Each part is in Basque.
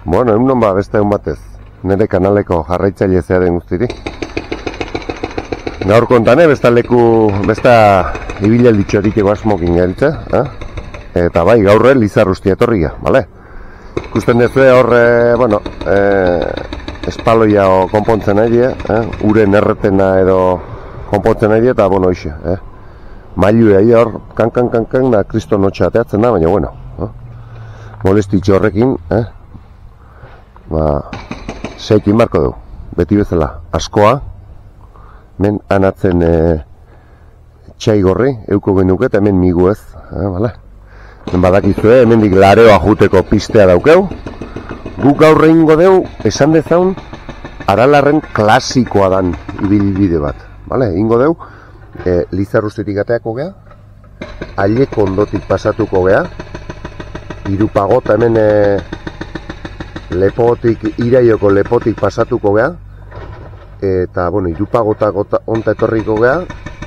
Bueno, egun ba, beste egun batez. Nire kanaleko jarraitzaile zearen guztiri. Gaur kontane, besta ibilaldi egiteko asmokin gaitza. Eta bai, gaurre Lizarrustia etorria, bale? Ikusten dezue hor, espaloia konpontzen ari, uren erretena edo konpontzen ari, eta, bueno, ixe, mailu ari hor, kan, da kriston notxa ateatzen da, baina, bueno, molestitxo horrekin, zeikin marko dugu, beti bezala, askoa, hemen anatzen txai gorri, euko genuke, eta hemen migu ez, bale? Hemen badakizue, hemendik lareoa juteko pistea daukeu, guk gaur egingo deu, esan dezaun, Aralarren klasikoa dan ibilbide bat, bale? Egingo deu, Lizarrustetik ateako gea, Aileko ondotik pasatuko gea, Irupagota hemen Iraioko lepotik pasatuko gea, eta, bueno, Irupagota onta etorriko gea,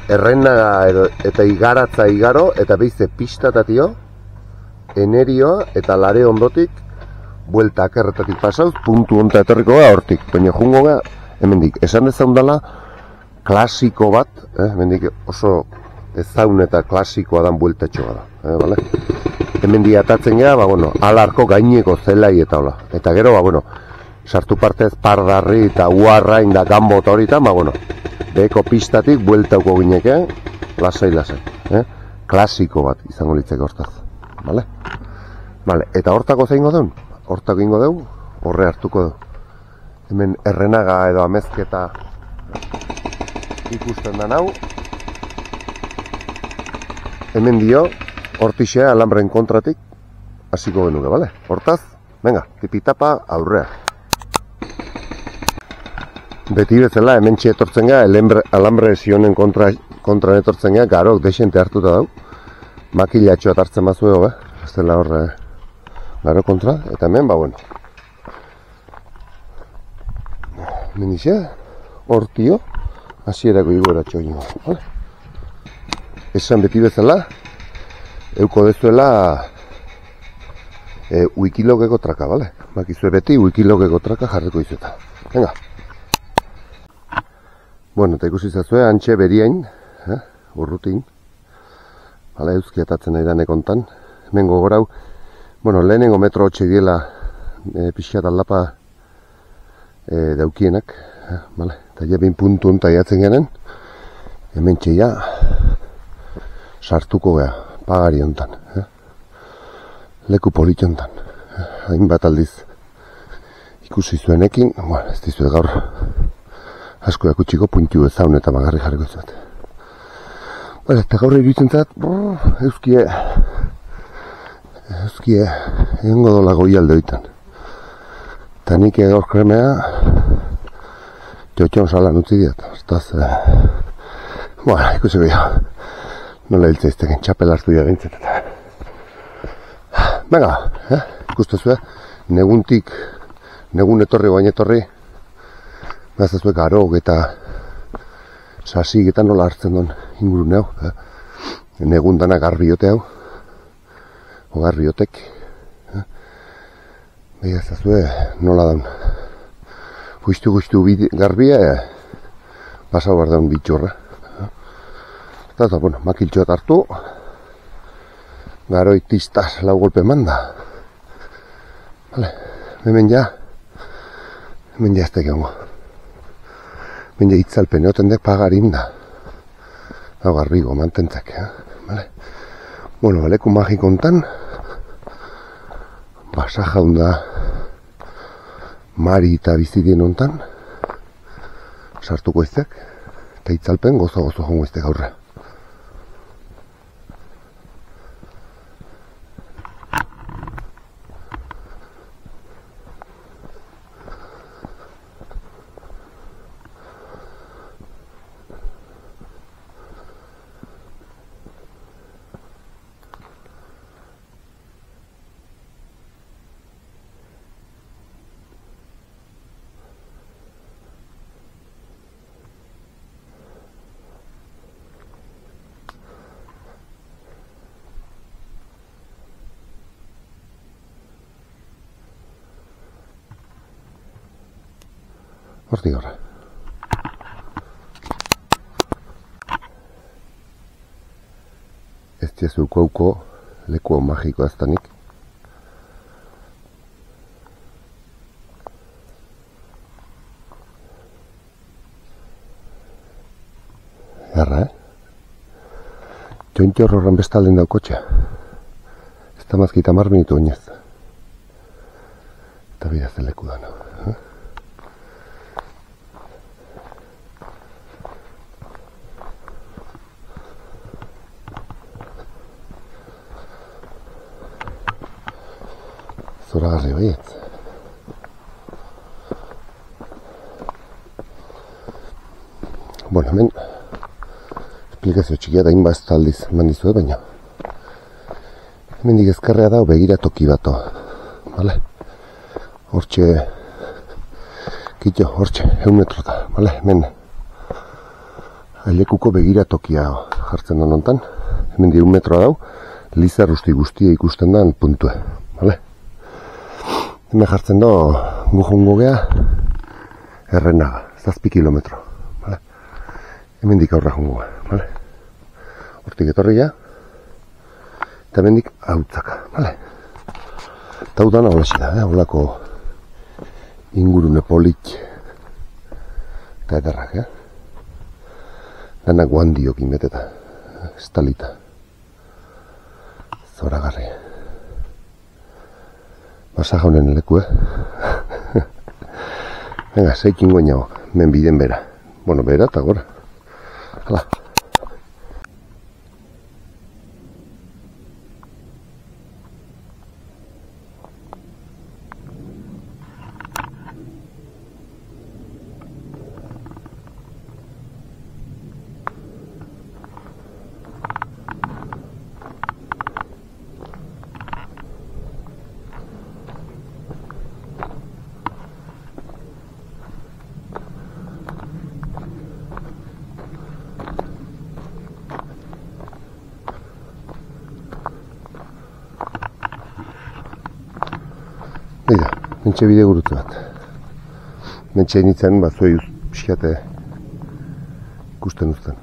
Errenaga eta Igaratza igaro, eta behize pistatatio, Enerioa eta Lare ondotik, buelta akerretatik pasauz, puntu onta etorriko gea hortik, baina jungo gea, hemendik, esan dezaundala, klasiko bat, hemendik oso ezaun eta klasikoa dan bueltatxo gara, bale? Hemendik atatzen gea, alarko gaineko zelai eta hola. Eta gero, sartu partez Pardarri eta Uarrain da Gambo eta hori eta, beheko pistatik bueltauko gineke, lasai. Klasiko bat izango litzeko hortaz, bale? Eta hortako zeingo duen? Hortako ingo deu, horre hartuko du. Hemen Errenaga edo Amezketa ikusten da hau. Hemen dio, hortixea alambren kontratik hasiko genuke, bale? Hortaz, venga, tipitapa aurrea. Beti bezala, hemen etortzen gara, alambre zionen kontra etortzen gara, garok desente hartuta dau. Makilatxoa hartzen bazuego, ez dela horre garo kontra, eta hemen, hemen izia, hortio, hasierako igoratxo egin, bale? Esan beti bezala, euko dezuela wikilogeko traka, bale? Bakizue beti wikilogeko traka jarriko izueta. Venga! Bueno, eta ikusi zazue, antxe beriain, urrutin, bale, euskiatatzen nahi dane kontan. Hemen gogorau, lehenengo metro hotxe diela pixat aldapa daukienak, bale? Eta jebin puntu onta jatzen genen, hemen txeia sartuko gea, pagari hontan, leku politxo hontan, hainbat aldiz ikusi zuenekin, ez dizue gaur asko jakutsiko puntu ezaun eta magarri jarriko zuet. Eta gaur iruditzen zat, euskie egingo dola goialde oitan. Eta nik gaur kremea txotxon salan utzi diat. Ikusi behar. Nola hiltza izteken txapel hartu dira gintzen. Venga, ikustezue, negun etorri guain etorri, behazazue garok eta sasik eta nola hartzen duen ingurune hau. Negun dana garbiote hau, o garbiotek. Behazazue nola daun. Guztu garbia, pasau behar daun bitxorra. Eta, makiltxoat hartu, garoi tistaz lau golpe manda. Hemen ja ez da egongo. Hemen ja itzalpen egoten dek pagarin da. Hau garbigo, mantentzak, leku magik ontan, basa jaunda mari eta bizidien ontan, sartuko iztek, eta itzalpen gozo jongo iztek aurra. Hortik horra. Ez diezuko hauko leku magiko aztanik. Garra, Jointe horren bestalden dau kotxea. Ez da mazkita 10 minutu oinez. Eta bidazen leku da, no? Zoragarri baietz. Bueno, hemen esplikazio txikia da inbaz taldiz eman dizuet, baina hemendik ezkerrea da begiratoki bato. Vale? Hortxe, kitxo, hortxe, 100 metro da. Vale? Hemen ailekuko begiratokia jartzen da nontan. Hemendik 1 metroa dau, lizar guztia ikusten da puntue. Vale? Hemen jartzen da gu jongo gea Errenaga, 7 kilometro. Vale? Hemendik aurra jongo gea. Vale? Hortik etorria eta hemendik hautzaka. Vale? Eta hau dana holaxe da, holako ingurune polit eta ederrak, dana guandiokin beteta, estalita, zoragarri. Basa jaunen leku, Venga, zeikin goinago, men biden bera. Bueno, bera eta gora. Hala. Bida, mentxe bide gurutze bat. Mentxe initzen batzuei pixkate ikusten uzten,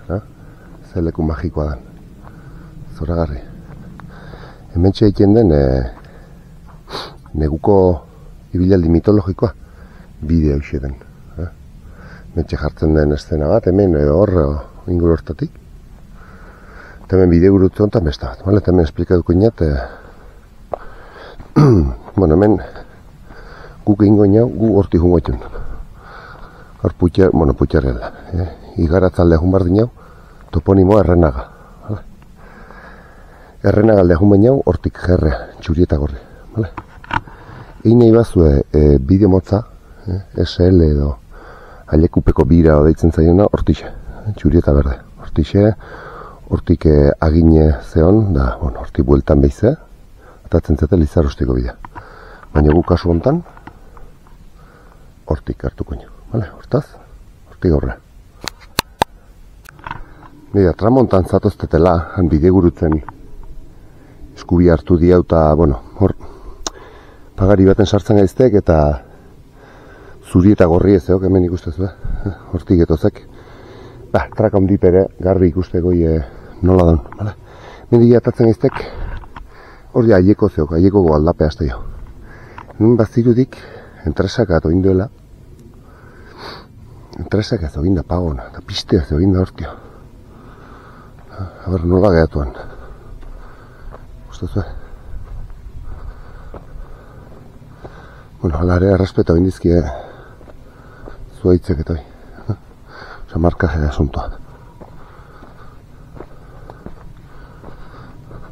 Zer leku magikoa dan. Zoragarri. Mentxe egiten den neguko ibilaldi mitologikoa bide hau den. Mentxe jartzen den eszena bat, hemen edo hor inguru hortatik. Eta hemen bide gurutze honetan beste bat. Eta hemen esplikatuko inat. Bueno, hemen guk egin goinau, gu horti jungo etxun. Hor putxarrela. Igaratzalde jun bardin jau, toponimoa Errenaga. Errenaga alde jun bainau, hortik jerrea, txurieta gorri. Egin nahi bazue bideo motza, SL edo ailekupeko bira deitzen zaiona, hortixe, txurieta berde. Hortik agine zeon, da, hortik bueltan behize, atatzen zete lizarrustiko bidea. Baina gu kasu hontan, hortik hartuko nio. Hortaz, hortik aurre. Bida, tramontan zatoztetela, han bide gurutzen eskubi hartu diau eta, hor pagari baten sartzen gaiztek eta zuri eta gorri ez eok hemen ikustezu, hortik etozek. Traka hondip ere, garbi ikusteko nola dan. Mendik atatzen gaiztek, hor aieko zeok, aieko aldape azte jo. Nun bazirudik, entresak ato induela, entresak ez egin da pagona, eta piste ez egin da hortio. Aber, nola gehatuan. Gustazue? Hala ere, errespeto egin dizkie zuaitzek etoi. Osa, markaje da asuntoa.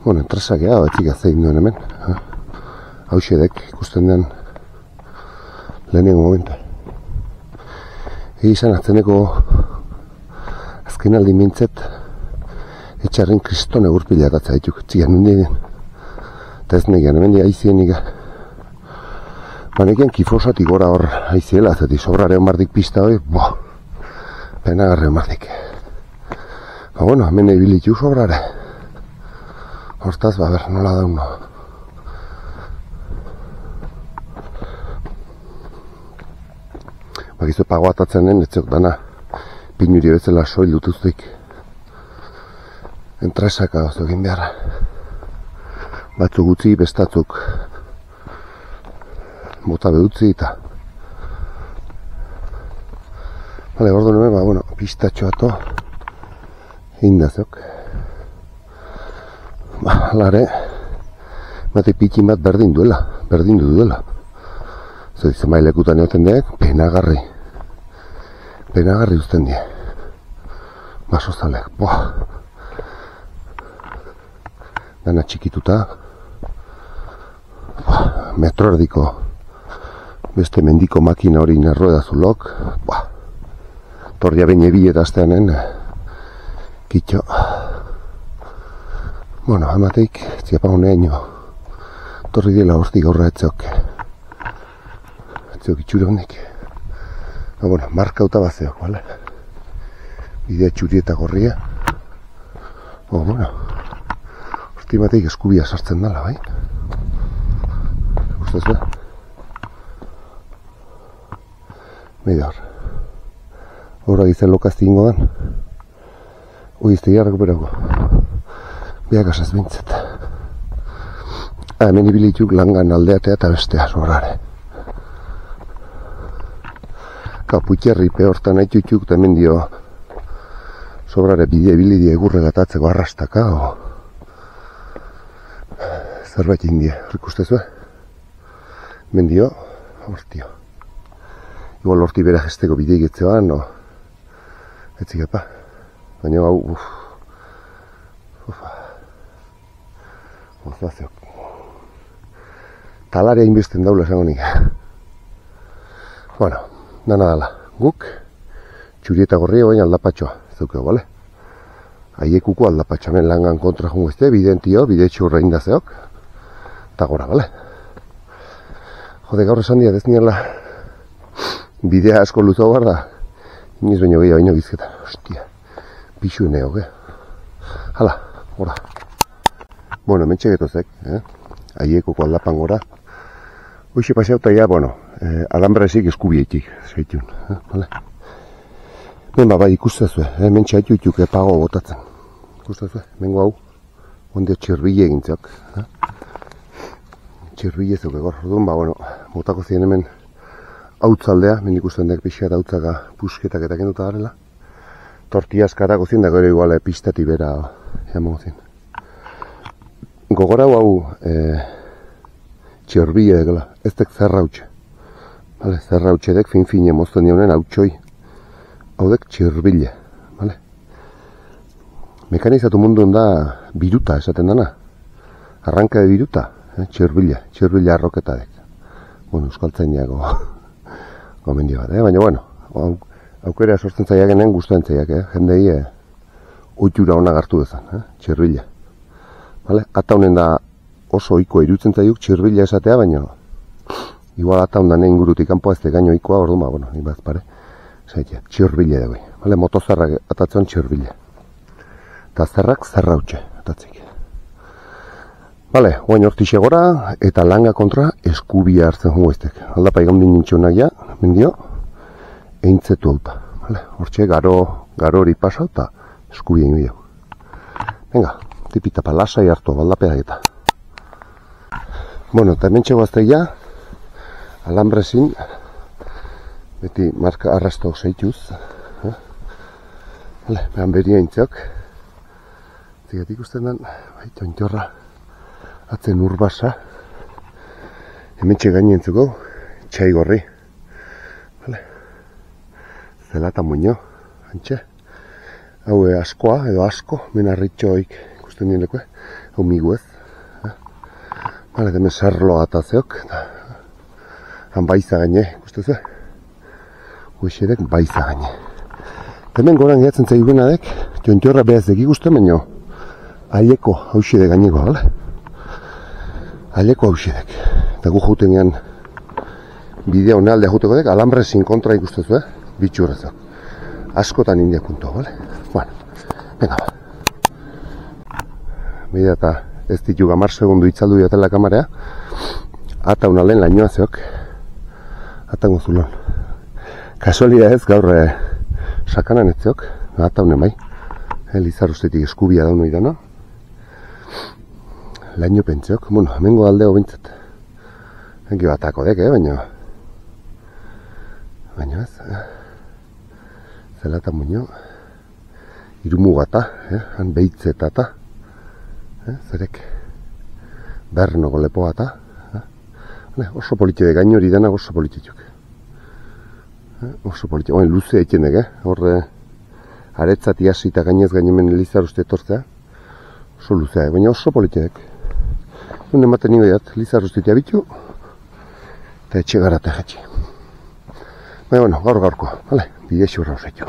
Entresak ea, batzik azein duen hemen. Hauxedek ikusten den lehenengo momentu. Izan atzeneko azken aldi mintzet etxarren kristone gurpila atatza dituk. Tzian nundien. Eta ez negean, hemen aizien nika. Banekian kifosatik gora hor aiziela, zeti sobrare homardik pista hori, penagarre homardik. Hemen ebilitu sobrare. Hortaz, nola dauno. Bakizu pago atatzenen, etzeok dana pinuri bezala soil dutuztik. Entresaka oso egin behar. Batzuk utzi, bestatzuk bota bedutzi eta. Bale, ordu nuen, bueno, pistatxo ato egin da zeok. Alare, mate pitin bat berdin duela. Zer dizen mailekutan egoten deek, penagarri uzten die. Baso zaleak, dana txikituta, metro erdiko beste mendiko makina hori nerroeda zulok, torria baina ebile dazteanen, kitxo. Bueno, amateik, ziapa honeaino, torri dela hortik gaurra etzeok itxure honek. Bueno, markauta bazeok, bale? Bidea txuri eta gorria. Bueno, horti bateik eskubia sartzen dala, bai? Gustaz be? Meida hor. Horra gizien lokazti ingo dan. Izte jarrak berako. Beak asaz bintzet. Hemen ibilituk langan aldeatea eta bestea sobrare. Kaputxerri pehortan haitutxuk eta hemen dio sobrare bidea ibilidia egurre gatatzeko arrastaka o zerbait india, horrik ustezue? Hemen dio, hortio. Igual horti bera gesteko bidea egitzeoan, no? Etzikapa. Baina hau, Ozazeok. Talarea inbesten daula esango nik. Bueno, dana dala. Guk, txurieta gorria baina aldapatxoa. Zeukeo, bale? Aiekuko aldapatxoa. Men langan kontra jungo ezte, bidentio, bide txurra indazeok. Eta gora, bale? Jode, gaur esan dia, dezinela bidea asko luzau behar da. Inoiz baino gehiago baino gizketan. Ostia, pixu eneok, Hala, gora. Bueno, hemen txegetozek, aiekoko aldapan gora. Hoxe paseauta ja, bueno, alambrazik eskubietik, zaitun, vale? Ben, bai, ikustazue, hemen txaitutuk pago botatzen. Ikustazue, mengo hau, ondio txirbile egintzak. Txirbile zeuke gor, orduan, bueno, botako ziren hemen hautzaldea, men ikusten dek pixka eta hautzaka pusketak eta kenduta garela. Tortiazkarako zien da gero igual pistati bera emango zien. Gogora hau txirbile dekela, ez dek zerrautxe. Vale, zerrautxe dek fin-fine mozten dionen hautxoi. Hau dek txirbile, vale? Mekanizatu munduen da biruta esaten dana. Arranka de biruta, txirbile arroketa dek. Bueno, euskaltzaineako gomendio bat, baina bueno, aukera sortzen zaiakenen guztuen zaiak, jendei oitura ona gartu dezan, txirbile. Vale? Ata honen da oso ohikoa irutzen zaiuk txirbila esatea, baina igual ata honen ingurutik kanpoa ez gaino ohikoa, orduan, bueno, ni bat pare. Zaitia, txirbila dugu. Vale? Motozarrak atatzen txirbila. Eta zerrak zerrautxe atatzik. Vale, oain hortixe gora eta langa kontra eskubia hartzen jungo eztek. Aldapa egon nintxonak ja, mendio, eintzetu hauta. Vale? Hortxe garo hori pasa eta eskubia ingo jau. Venga. Tipita palasai hartu, baldapea eta. Bueno, eta hemen txegoazte ja, alambrezin, beti marka arrastok zeituz. Behan beria intziok. Zigat ikusten den, tontorra, atzen urbasa. Hemen txegain entzuko, txai gorri. Zelata muño, antxe. Hau askoa, edo asko, menarritxoik. Nieneko, hau migu ez. Bale, hemen sarlo atazeok. Han baiza gaine, ikustezu? Huexerek baiza gaine. Hemen goran gehatzen zaiguna dek, tiontiorra behaz dek ikusten, baino aileko hauxedek gaineko, bale? Aileko hauxedek. Eta gu jauten gehan bidea hona aldea jauteko dek, alambrezin kontra ikustezu, bitxurrezak. Askotan india punto, bale? Bueno, venga ba. Bida eta ez ditu 10 segundu itzaldu diatela kamarea. Ata unalen lainoa zeok. Ata gozulon. Kasualia ez, gaur sakanan ez zeok, eta honen bai. Lizarrustetik eskubia daun hori dana. Laino pentseok, bueno, hemengo aldeo bintzat. Egi batako dek, baina ez. Zelata muño. Irumugata, han behitzeta. Zerek. Bernogo lepoata. Oso politio gaino hori dana oso politiok. Oso politio, oin luze eitenek, horre aretzat iasita gainez gainemen Lizarruste etortzea. Oso luzea, baina oso politiek. Nun ematen ningo jat, Lizarrustetia bitu, eta etxe gara eta jetxe. Baina, bueno, gaur-gaurko, bide xurra osaitu.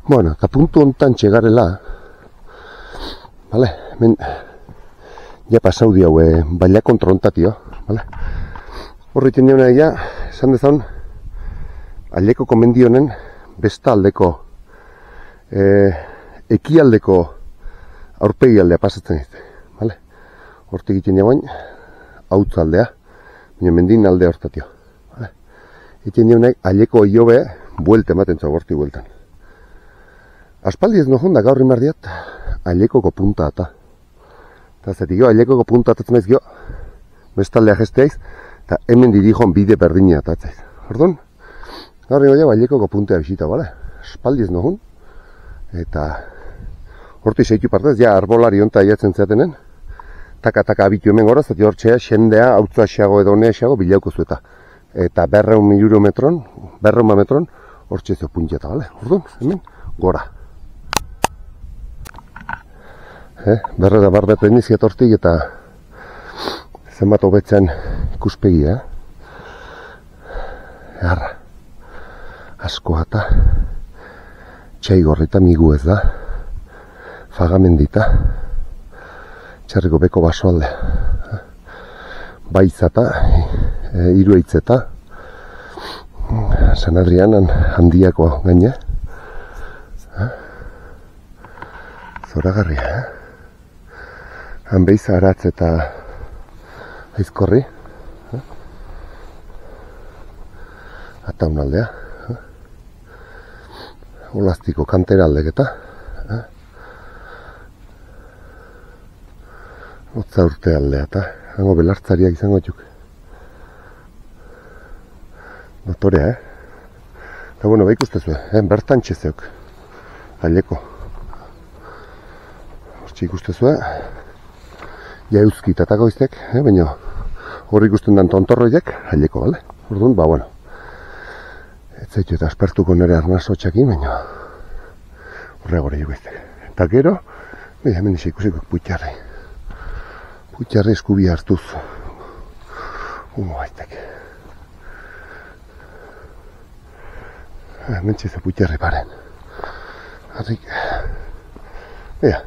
Bueno, eta puntu hontan txegarela, hemen, ja pasau di hau, baila kontrontatio, horretzen diona ja, esan dezan, aldeko komendionen, besta aldeko, ekialdeko aurpegi aldea pasatzen ez, hortik egiten jagoen, hautz aldea, baina mendin aldea hortatio, egiten diona, aldeko iobe, buelte ematen zau, hortik bueltan. Aspaldi ez nohon da gaur imardiat ailekoko punta eta. Eta zetik jo, ailekoko punta atatzen maiz gio, bestaldea jesteaiz, eta hemen dirijoan bide berdina atatzaiz. Ordun, gaur imardiat ailekoko puntea bisita, bale? Aspaldi ez nohon. Eta horti seitu partez, ja arbolari honta aiatzen zeatenen. Taka-taka abitu hemen goraz, eta hortxea, xendea, hautza xago edo honea xago bilauko zueta. Eta 200 metron, hortxe zeo puntiata, bale? Ordun, hemen, gora. Berrera barbet beniziat hortik eta zenbat hobetzen ikuspegia. Arra, askoa eta txaigorrita migu ez da, fagamendita, txerriko beko basoalde, baitzata, irueitzeta, Sanadrian handiako gaine, zoragarria, Hanbeiza aratz eta aizkorri. Ataun aldea. Olaztiko kantera aldeketa. Otza urte aldea eta hango belartzariak izango txuk. Dotorea, Eta bueno, baik ustezue, bertan txezeok. Aileko. Hortxe ikustezue. Ja euskitatako iztek, baina hor ikusten dan tontorroiek, aileko, bale? Orduan, bueno. Ez zaitu eta aspertuko nire arnaso txakin, baina horre gore jugu iztek. Eta gero, hemen isa ikusiko putxarri. Putxarri eskubia hartuz. Baitek. Hemen txeze putxarri paren. Arrik. Ea.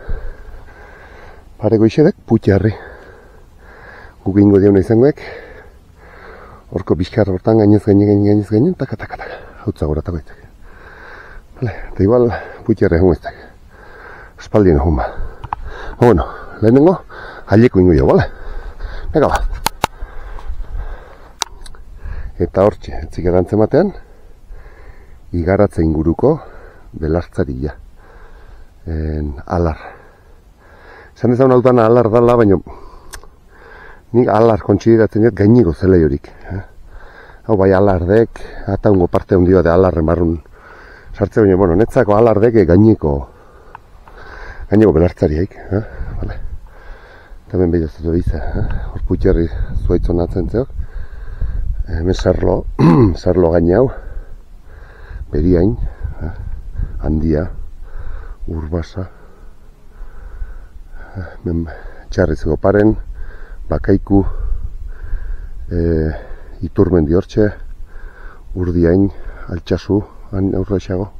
Pareko isedek, putxarri. Guk ingo diona izangoek. Horko bizkar hortan gainez gainen, taka. Hautza goratako iztek. Vale, eta igual putxarri egun iztek. Espaldien egun ba. Bueno, lehenengo, aileko ingo jo, bale? Ega ba. Eta hortxe, etzik edantzen batean, igaratze inguruko belartzaria. Alar. Esan dezagun hau dana alar dala, baina nik alar kontsideratzen dut gainiko zelei horik. Hau bai alardek, eta ungo parte hundi bat alarren barrun sartze, baina, bueno, netzako alardek gainiko belartzariaik. Vale. Eta ben behizatu dize, hor putxerri zuaitzon atzen zeok. Hemen sarlo gaine hau, beriain, handia, urbasa, txarrizeko paren, bakaiku, iturmendi hortxe, urdiain, altxasu, aurra esago.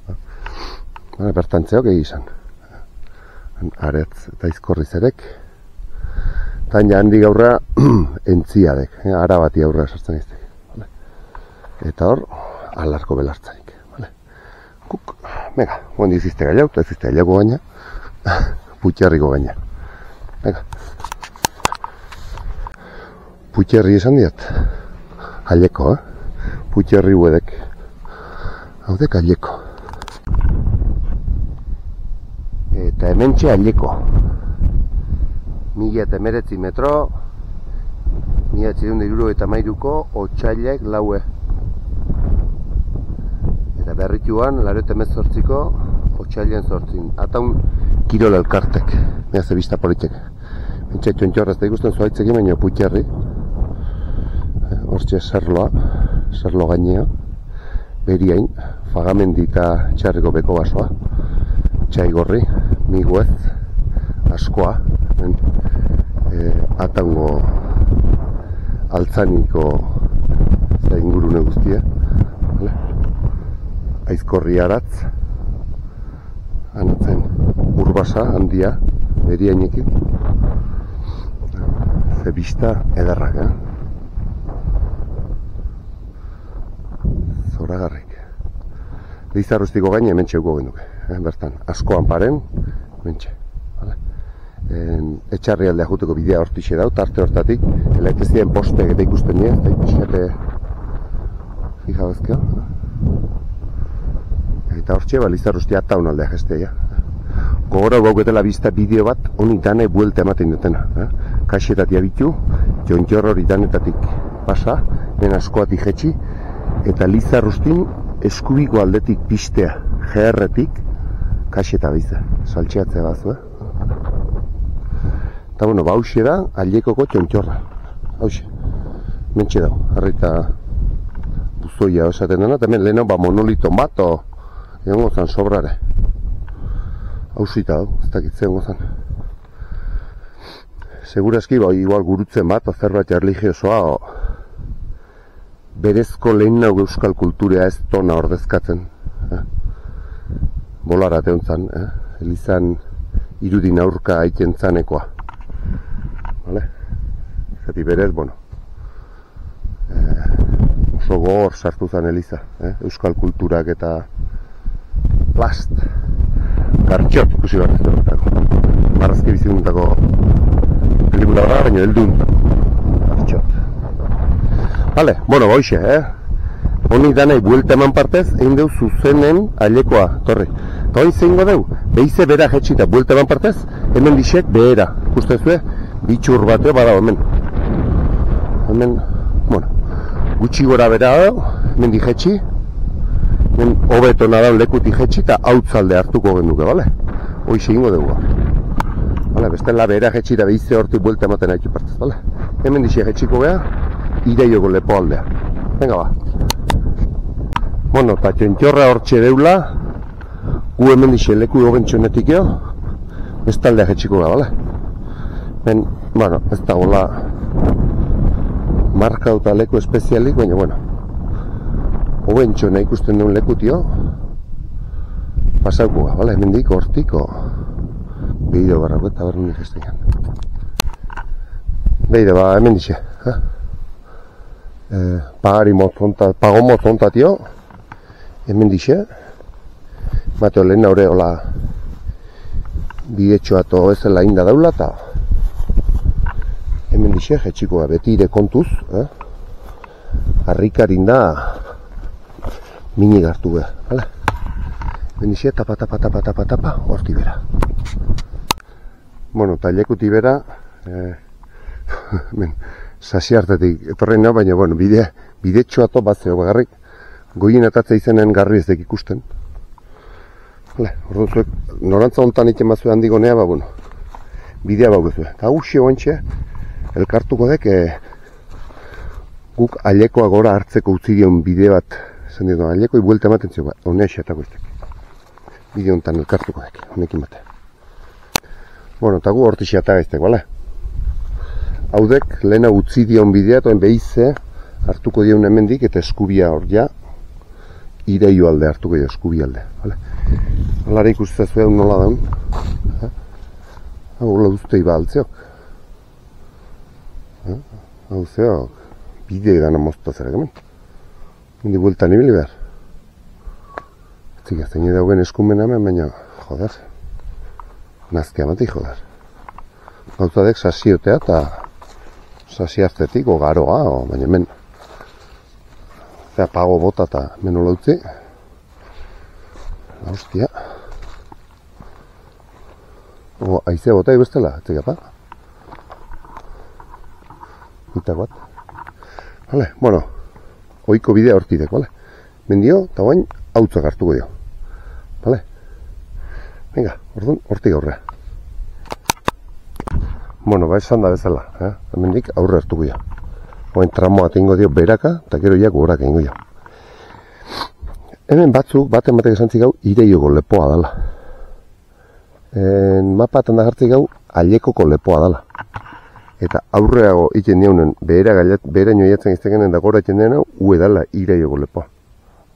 Bertantzeok egizan. Aretz eta izkorri zerek. Tan ja handi gaurra entziadek, ara bati aurra sartzen iztek. Eta hor, alarko belartzaik. Kuk, mega, gondi izizte gaiau, eta izizte gaiago gaina, putxerriko gaina. Mega. Putxerri esan diat. Aleko, Putxerri huedek. Haudek aleko. Eta hementxe aleko. 1019 metro, 1973ko otsailek laue. Eta berrituan, 88ko otsailen 8. Ataun kirol elkartek, mea zebista politek. Mentxe txontxorra, ez da ikusten zuaitzekin, baina Putxerri. Hortxe zerlo gainea, beriain, fagamendi eta txarriko beko basoa, txaigorri, miguez, askoa, atango altzaniko ingurune guztia, aizkorri aratz, anatzen urbasa handia, beriainekin, zebista ederrak, zoragarrik. Lizarrustiko gaine hementxe uko genduke, bertan, askoan paren, hementxe. Etxarri aldea juteko bidea hortixe dau, tarte hortatik, elektrizien postek eta ikusten nire, eta ikuskate fija bezkeo. Eta hortxe, Lizarrusti ataun aldea gestea. Gogora gauketela bizta bideo bat, honi dane buelta ematen dutena. Kaxetatia bitu, jontxor hori danetatik pasa, ben askoatik jetxi, eta Lizarrustin eskubiko aldetik pistea, GR-etik, kaxeta biza, saltxeatzea bazu, Eta, bueno, hauxe da, aiekoko txontxorra. Hauxe. Mentxe dago, harrita buzoia osaten dena, eta hemen leheno monoliton bat, egon gozan sobrare. Hausita dago, ez dakitzen gozan. Segurazki, igual gurutzen bat, zerbait erligiosoa, berezko lehen nago euskal kulturea ez tona ordezkatzen. Bolara teontzan, elizan irudin aurka aiten zanekoa. Zati berez, bueno, oso gogor sartu zen Eliza, euskal kulturak eta plast, gartxot ikusi behar ez dutako. Marrazki biziguntako pelikula da, baina heldun, gartxot. Vale, bueno, boixe, honi danai buelta eman partez, egin deu zuzenen ailekoa, torri. Eta hori zeingo deu, behize bera jetxita buelta eman partez, hemen dixek behera, ikusten zue, bitxur bateo bada hemen. Hemen, bueno, gutxi gora bera dago, hemen di jetxi, hemen hobeto nadaun lekuti jetxi eta hautzalde hartuko genduke, bale? Hoixe ingo dugu. Bale, bestela behera jetxi eta behize hortik buelta ematen haitu partez, bale? Hemen dixe jetxiko beha, iraioko lepo aldea. Venga ba. Bueno, eta txontxorra hortxe deula, gu hemen dixe leku hogentxonetik eo, bestaldea jetxiko beha, bale? Ben, bueno, ez da gola marka eta leku espezialik, baina, bueno, hobentxona ikusten duen lekutio, pasaukoa, bale, hemendik hortiko behide barrako eta berrunik ez digan. Behide, ba, hemen dixe, pago mozontatio, hemen dixe, bateo lehen haure hola bidetxoa to ezela inda daula, eta hemen dixe, jetxikoa beti ire kontuz, harrikarin da minik hartu behar, bale? Hemen dixe, tapa, horti bera. Bueno, eta lekuti bera, sasi hartetik etorrein nahi, baina, bueno, bidetxoa to bat zeo bagarrik, goien atatza izenen garri ez dek ikusten. Orduan zuek, norantza hontan iten bazue handik honea, ba, bueno, bidea bau bezue. Eta huxi oantxe, elkartuko dek, guk ailekoa gora hartzeko utzi dion bide bat, esan ditu, ailekoi buelta ematen zio, ba, honea xetako iztek. Bide hontan elkartuko dek, honekin bate. Bueno, eta gu horti xeata gaiztek, bale? Haudek, lehena utzi dion bidea, toen behize, hartuko dion hemendik, eta eskubia hor ja, ireio alde hartuko dio, eskubia alde, bale? Lara ikusten zuen nola daun. Hau lauztei baltzeok. Hau zeok, bide gana mozta zera gamen. Hendi bueltan ibili behar. Zika, zein dauen eskumen hemen, baina, joder. Nazke amatik, joder. Gauzadek sasiotea eta sasiartetik, o garoa, baina hemen. Zea pago bota eta menola utzi. Hostia. Aizea bota ibestela, etzika pa. Eta bat. Vale, bueno. Oiko bidea hortidek, vale. Mendio, eta guain, hautzak hartuko dio. Vale. Venga, orduan, hortik aurrea. Bueno, ba esan da bezala, hemendik aurre hartuko dio. Oen tramoa tengo dio beraka, eta gero ja goraka ingo dio. Hemen batzuk, baten esan zigau, Ireioko lepoa dala. Mapatan da jartzik gau, Alekoko lepoa dala. Eta aurreago iten dionen, behera nioiatzen iztekenen da gora iten dena, ue dala Ireioko lepoa.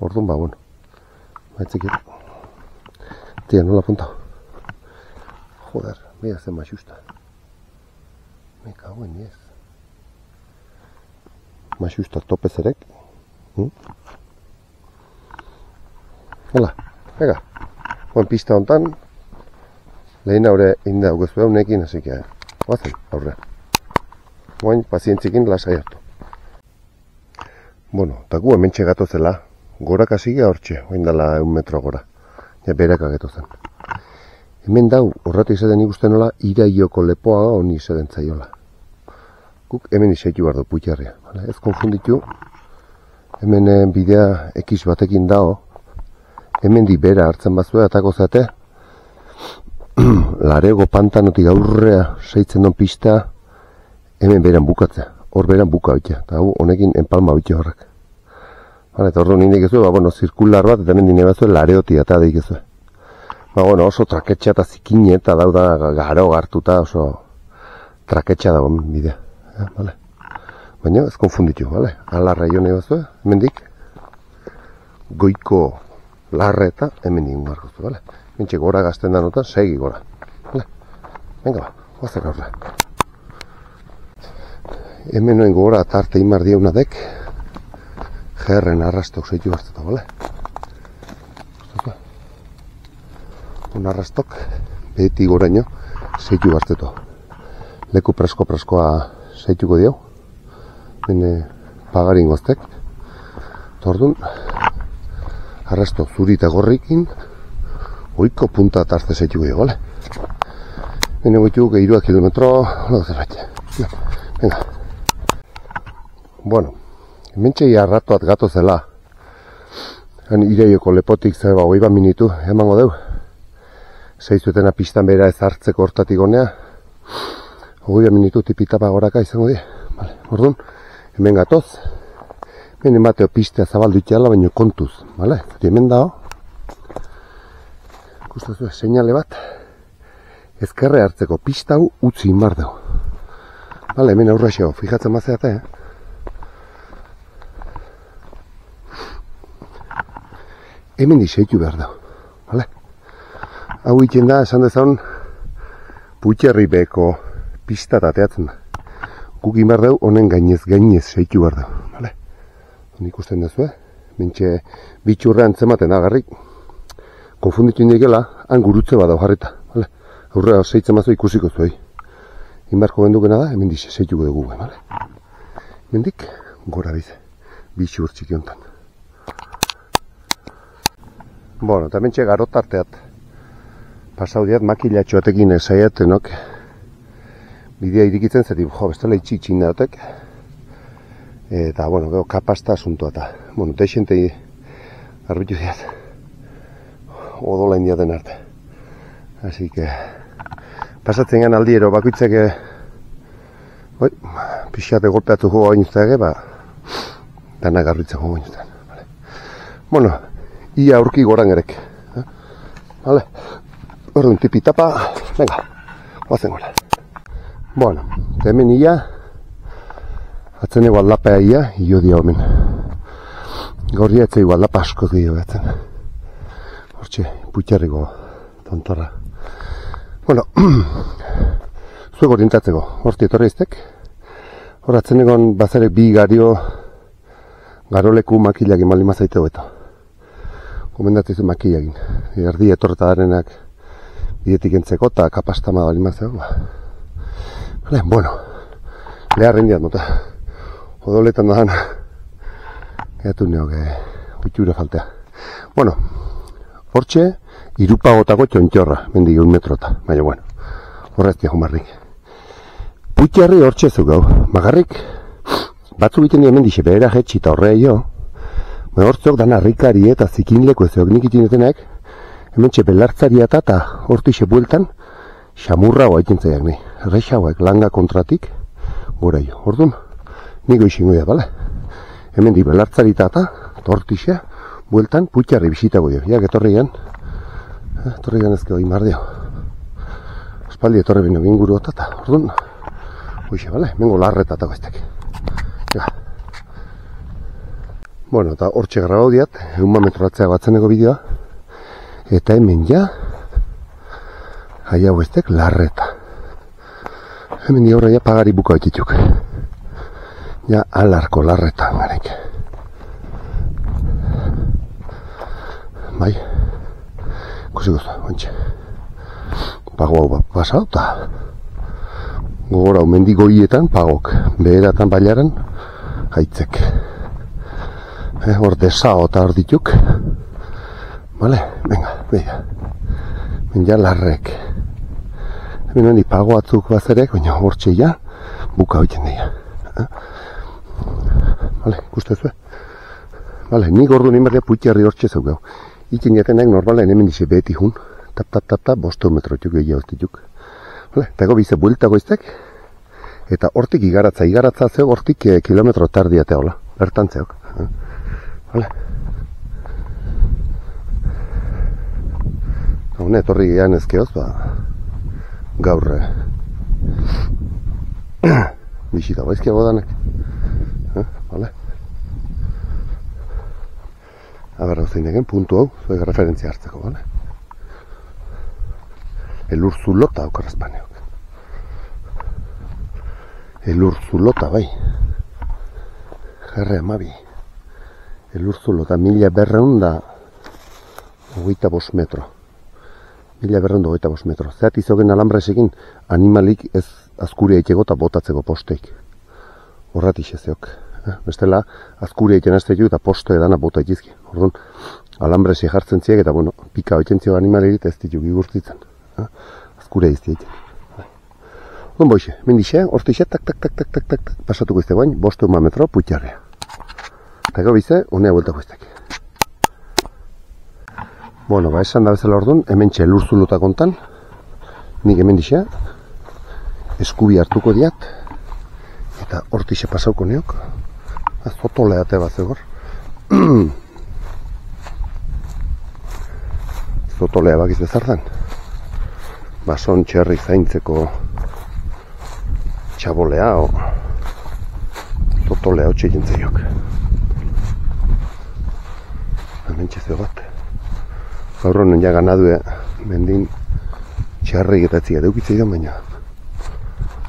Orduan, ba, bueno. Baitzik ere. Tia, nola punta. Joder, mea zen maxusta. Me cago en 10. Maxusta tope zerek. Hola, venga. Buen pista hontan. Lehen aurre inda augezu haunekin, así que guazen, aurre. Guain, pazientzikin lasai hartu. Bueno, eta gu hementxe gatozela. Goraka zigia hortxe, oin dala 1 metro gora. Ja, beraka getozen. Hemen dau, horratu izaten ikusten nola, Iraioko lepoa honi izaten zaiola. Guk hemen izaitu behar du puitarria. Ez konfunditu, hemen bidea ekiz batekin dao, hemen di bera hartzen bazue, atako zate, Larego pantanotik aurrea seitzen don pista, hemen beran bukatzea. Hor beran buka bitea, eta hau honekin enpalma bitea horrek. Eta orduan indik ezue, zirkular bat, eta hemen dine bazue Lareotia eta deik ezue. Oso traketxa eta zikine eta dauda garo gartuta, oso traketxa dago bidea. Baina ez konfunditu, alarra jo nahi bazue, hemen dik, goiko larre eta hemen dik margozu, Mentxe gora gazten da notan, segi gora. Venga ba, guazak aurre. Hemen noen gora tarte imar dieunadek, gerren arrastok zeitu hartzeta, Un arrastok, beti goraino, zeitu hartzeto. Leku preskoa zeituko dio, bene pagarin goztek. Tordun, arrastok zuri eta gorrikin, oiko punta tartze zeituko dio, Bene goitu, 2 kilometro, venga. Bueno, hementxe arratuat gato zela. Ireioko lepotik zeba 20 minutu emango deu. Zeizuetena pistan bera ez hartzeko hortatik honea. 20 minutu tipitapa goraka izango die. Orduan, hemen gatoz. Hemen bateo pistea zabaldu itxala, baino kontuz. Hemen dao. Ikustazu, seinale bat. Ezkerre hartzeko pista hau utzi inbar dugu. Hemen aurra xeo, fijatzen mazeate, Hemen diseitu behar dugu. Hau iten da, esan dezan, putxerri beko pista tateatzen da. Guk inbar dugu, honen gainez seitu behar dugu. Hon ikusten duzu, Mentxe bitxurra antzematen agarrik. Konfunditu indikela, han gurutze bat jarrita. Aurrera seitzen mazu ikusiko zuei. Inbarko gendukena da, hemen seituko dugu. Hemendik, gora bize. Bitxur txiki hontan. Bueno, eta mentxe garotarteat pasaudiat makilatxoatekin saiatenok bidea irikitzen zeti, bestela itxin daotek. Eta, gero kapasta asuntua eta, teixentei arbitu diat odola indiaten arte. Así que, pasatzen gan aldiero bakoitzak pixate golpeatu joa gainuzteak, dana garritzen joa gainuztean. Bueno, ia aurki goran gerek. Orduan tipitapa, venga, guazen gora. Bueno, hemen ia, atzen ego aldapea ia, io dia homen. Gorria etzai aldapa asko dio gatzen. Hortxe, Puitxarriko tontorra. Bueno, zuek orientatzeko, horti etorri iztek. Horatzen egon bazarek bi garoleku makilagin mali mazaite hobeto. Gomendatzizu makilagin. Erdi etorreta darenak bidetik entzeko eta kapastama bali mazeo. Vale, bueno, leharren diat nota. Odoletan dahan, gaiatu neok, utxura faltea. Bueno, hortxe, irupagotako txontxorra, mendik 1 metrota, baina bueno, horreztia jumarrik. Puitxarri hortxe zu gau, magarrik, batzu biten dien mendixe behera jetxi eta horrea jo, hortzok dan harrikari eta zikinleko ezeok nik itinetenek, hemen txe belartzaria eta hortixe bueltan, xamurra hoa ikin zaiak nahi, errexauak langa kontratik, gora jo, orduan, niko isingo da, bale? Hemen di belartzarita eta hortixe, bueltan Puitxarri bisitago dio, jak etorrian ezke hori mardio. Espaldi etorri bino ginguru eta, orduan, hoxe, bale? Mengo larretatago eztek. Bueno, eta hortxe grabau diat, 1 metroratzea batzeneko bideoa, eta hemen ja, hau eztek larreta. Hemen di horre ja pagari buka oitituk. Ja alarko larreta garek. Bai, ikusi gozu, ontxe. Pago hau pasau eta gogora hau mendigoietan pagok, beheratan bailaran haitzek. Hor desao eta hor dituk. Vale, venga, beha. Ja larrek. Hemen handi pago atzuk bazerek, baina hortxe ja buka hoiten dira. Vale, ikustezue. Vale, nik ordu nien berdea Puitxarri hortxe zeu gau. Ikin jatenak normalen hemen dixe beti hun. Tap, 5 metrotik gehiago dituk. Vale, eta ego bize bueltago iztek. Eta hortik igaratza zeu, hortik kilometro tardiatea hola. Bertan zeok. Vale. Hone, etorri gehan ezkeoz, gaur bisita baizkiago danek. Vale. Aber hau zein egen, puntu hau, zuek referentzia hartzeko, bale? Elur zulota okarrazpaneok. Elur zulota, bai. Jarre amabi. Elur zulota, 1225 metro. 1225 metro. Zeat izogen alambresekin animalik ez azkuria itxego eta botatzeko posteik. Horrat zeok. Bestela, azkuria iten azte eta posto edana bota itizki. Orduan, alambresi jartzen ziek eta, bueno, pika oiten zio animalerit ez ditu gigurtitzen. Azkuria izti egiten. Orduan boixe, mendixe, hortixe, tak, pasatuko izte guain, 5 metro Puitxarria. Eta gau bize, honea bueltako iztek. Bueno, esan da bezala orduan, hemen txe lurzuluta kontan, nik hemen dixe, eskubi hartuko diat, eta hortixe pasauko neok, zotoleate bat zegor. Zotolea bakiz bezartan. Bason txerri zaintzeko txabolea o zotolea hotxe jentzeiok. Hemen txezio bat. Gaur honen ja ganadue mendin txerri getatzia deukitzei da, baina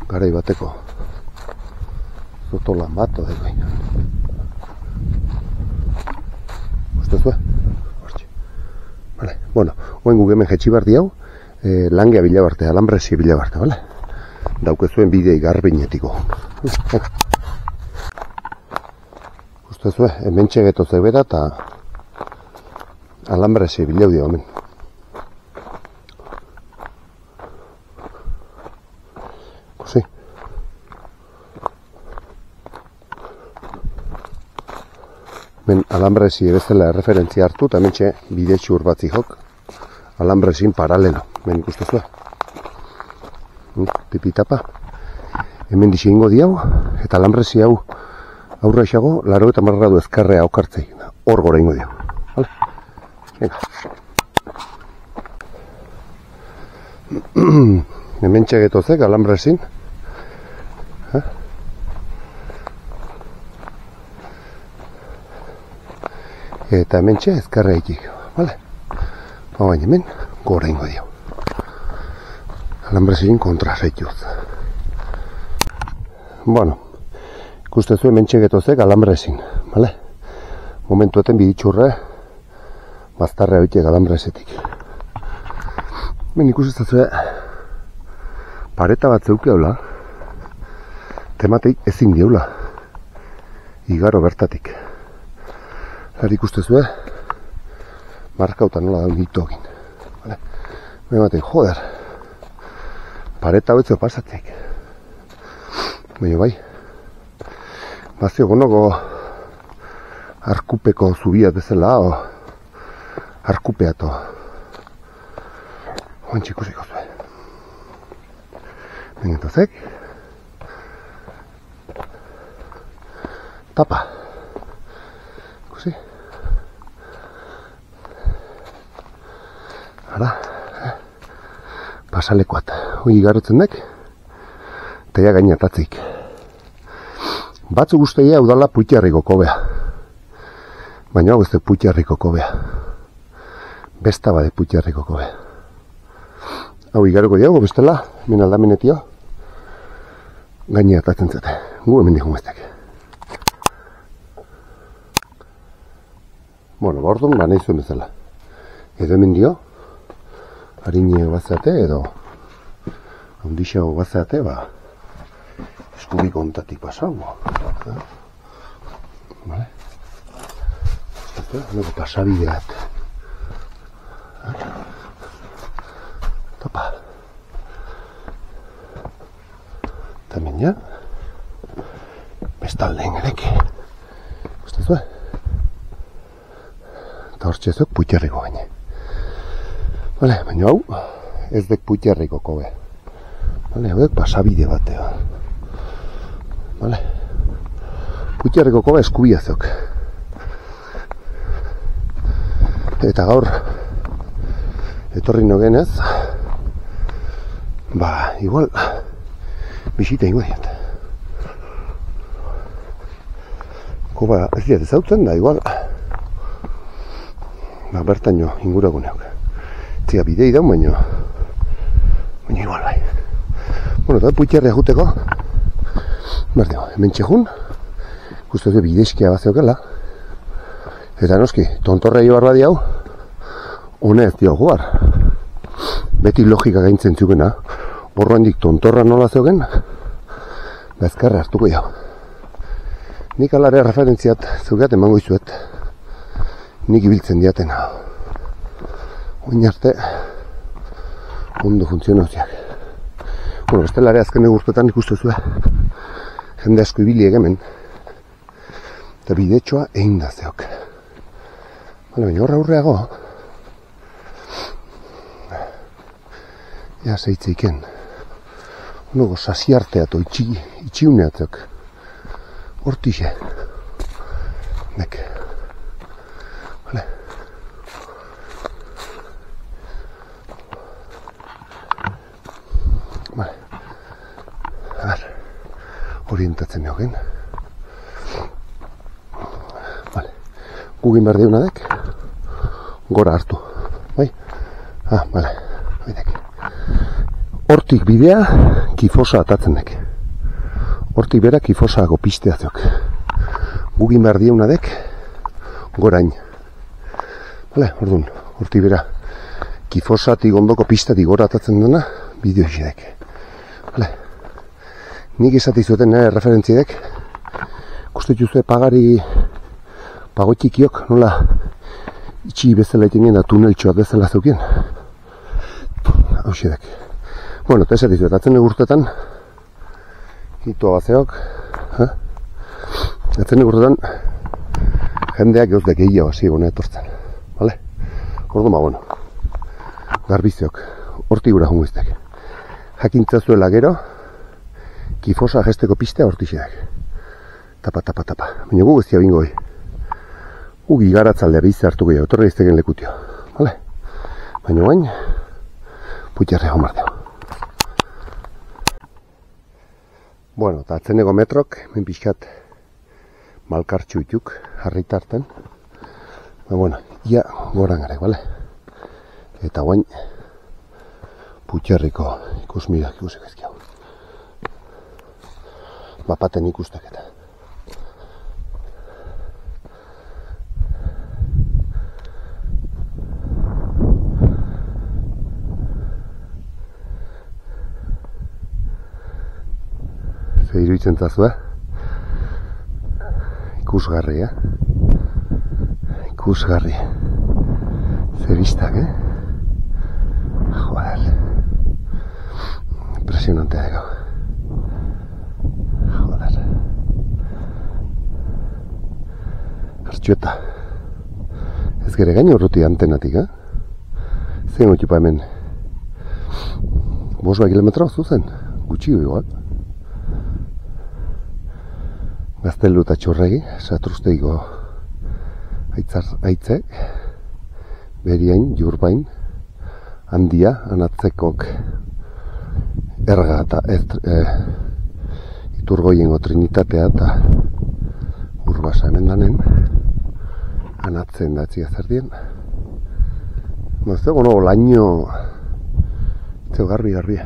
garai bateko zotola mato da baina. Ustezue? Hortxe. Vale, bueno, oen gugemen jetxi bardi hau, langea bilabarte, alambresi bilabarte, vale? Daukezuen bidei garbinetiko. Ustezue, hemen txegeto zebera eta alambresi bilau dio hemen. Kosi. Men alambresi bezala referentzia hartu eta hemen txe bide txur bat zihok alambresin paralelo, men ikustezua. Tipitapa. Hemen dixi ingo di hau, eta alambresi hau aurra esago, 80 gradu ezkarrea okartzei. Hor gora ingo di hau. Vale? Venga. Hemen txegetozek alambresin. Eta hemen txe ezkarrea ikik. Vale? Baina hemen, gora ingo dio. Alambresin kontra zaituz. Bueno, ikustezu hemen txegetozek alambresin, bale? Momentuetan biditxurre, baztarra oitek alambresetik. Hemen ikustezu pareta bat zeukeula, temateik ezin dieula, igaro bertatik. Zer ikustezu, markauta nola daun hitokin. Hemen batek, joder, pareta hobetzeo pasatzek. Baina bai, bazio gonoko arkupeko zubia bezala, o arkupeato. Oantxe ikusiko zuen. Bengentozek. Tapa. Ikusi? Hala. Pasalekoat. Hoi igarotzen dek. Teia gainatatzik. Batzu guzteia udala Puitxarriko kobea. Baina hau ez dek Puitxarriko kobea. Besta bade Puitxarriko kobea. Hau igaroko diago bestela, hemen aldamenetio, gainea atatzen zate. Gu hemen digun bestek. Bueno, bordun, nahi zuen bezala. Edo hemen dio, harine bazate, edo ondixago bazate, eskubiko ontatik pasau. Vale? Luego pasabideat. Topa. Tamen ja. Bestaldean gereke. Gustazue? Eta hortxezok Puitxarriko gaine. Vale, baina hau ez dek Puitxarriko kobe. Vale, hau dek pasabide batea. Vale. Puitxarriko kobe eskubiazok. Eta gaur etorri nogenez, igual bisita ingo diat. Koba ez diat ezautzen da, igual bertaino inguraguneok. Zia bidei daun, baina igual bai. Bueno, eta Puitxarria juteko, berdeo, hemen txekun, guztioz bidezkia bat zeokela, eta noski, tontorra jo barba diau, hone ez dio jugar. Beti logika gaintzen zugena, horro handik tontorra nola zeugen, bezkarra hartuko jau. Nik alare referentziat zeugeat emango izuet, nik ibiltzen diatena. Oin arte, ondo funtzionauziak. Bueno, bestelare azken egurtetan ikustezue, jende asko ibili hemen, eta bidetxoa egin da zeok. Baina horra aurreago, ea zeitzeiken, onago sasiarteato itxiuneatzok, hortixe, nek. Vale. Vale. A ver, orientatzen neogen. Vale. Gugin behar deunadek, gora hartu, bai? Vale, baidek. Hortik bidea, kifosa atatzen dek. Hortik bera kifosago pisteazok. Gugin behar deunadek, gorain. Vale, orduan, hortik bera, kifosatik ondoko pistatik gora atatzen dena, bideo isidek. Vale. Nik izate izuten referentziedek, kustetuzue pagotxikiok nola itxi bezala itenien da tuneltxoa bezala zeukien. Hau xedek. Bueno, eta esat izuet, atzen egurtetan, hitoa bazeok, atzen egurtetan, jendeak eus de gehiago hasi gona etortzen. Vale? Ordu bueno. Garbiziok, horti gura junguiztek. Jakintzazuela gero, kifosa gesteko pistea hortixeak. Tapa. Baina gu guztia bingoi. Gu gigaratzaldea bizi hartuko jau, etorri iztegen lekutio. Vale? Baina guain, Puitxarria homardeo. Bueno, eta atzeneko metrok, min pixkat malkartxu ituk, harritarten. Bueno, ia goran garek, bale? Eta guain, Putxerriko ikusmirak ikusik ezkiau. Mapaten ikustaketa. Zer iruditzen zazue? Ikusgarri, Ikusgarri. Zer biztak, Joder. Impresionantea dago. Joder. Artxueta. Ez gere gain urruti antenatik, Zein gutxupa hemen? 5 kilometro zuzen? Gutxi igual. Gaztelu eta Txorregi, Satruzteiko aitzek, Beriain, Jurbain, Handia, Anatzekok, Erga eta Iturgoiengo Trinitatea eta Urbasa hemen danen, Anatzen datzia zer dien. Maztego, no, laino, etzeo garbi.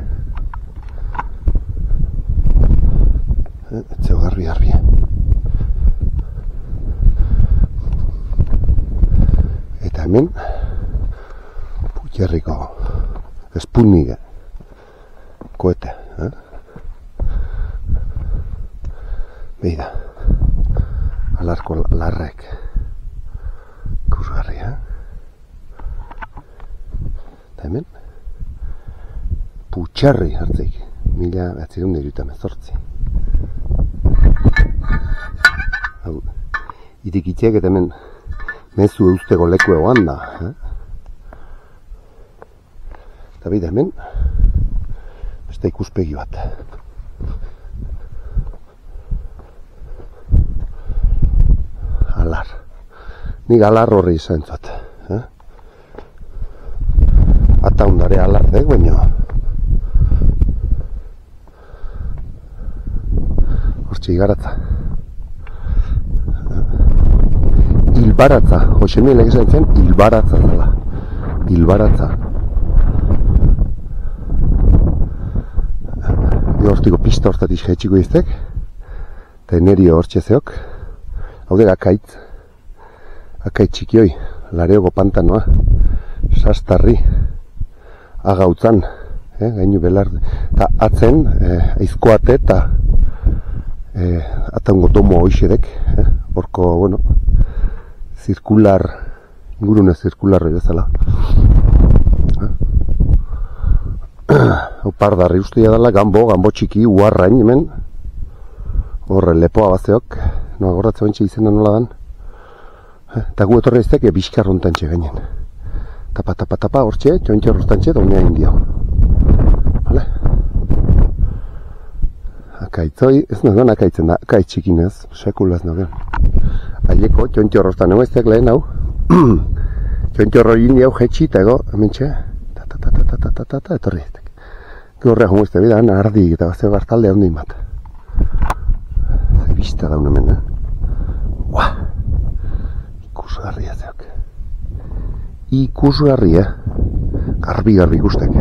Etzeo garbi. Eta hemen, Putxerriko Sputnik koete. Beida, alarko larrek. Ikusgarri, Eta hemen, Putxerri hartzik, 1978. Hau, itikitzeak eta hemen mezu eusteko leku egoan da. Eta beida hemen, beste ikuspegi bat. Alar. Nik alar horri izan zut. Ata hundare alardek, baina hortxe igaratza. Hilbaratza, Josemielek esan zen, hilbaratza dela. Hilbaratza. Hortiko pista hortatik jetxiko iztek, eta enerio hortxe zeok. Hau dira akaitz txikioi, Lareoko pantanoa, Sastarri, Agautzan, gainu belar, eta atzen, aizkoate eta ataungo tomo hoxedek, horko, bueno, zirkular, ingurune zirkularri bezala. Hau pardarri ustea dela, gambo txiki, uarrain hemen. Horre lepoa bazeok, noa gorratze bantxe izena nola dan. Eta gu etorre iztek, bizkar hontantxe gainen. Tapa, hortxe, txontxer hortantxe, daunea indio. Vale? Akaitzoi, ez nagoen akaitzen da, akaitz txikinez, sekulaz nagoen. Aieko, txontxer hortan ego eztek lehen hau. Txontxer hori indio jetxi eta ego, hemen txe, etorri iztek. Horrea jomuzte bidan, ardi eta bazeo gartalde handin bat. Zebista daun hemen, Ikusgarria zeok. Ikusgarria. Garbi ikustek.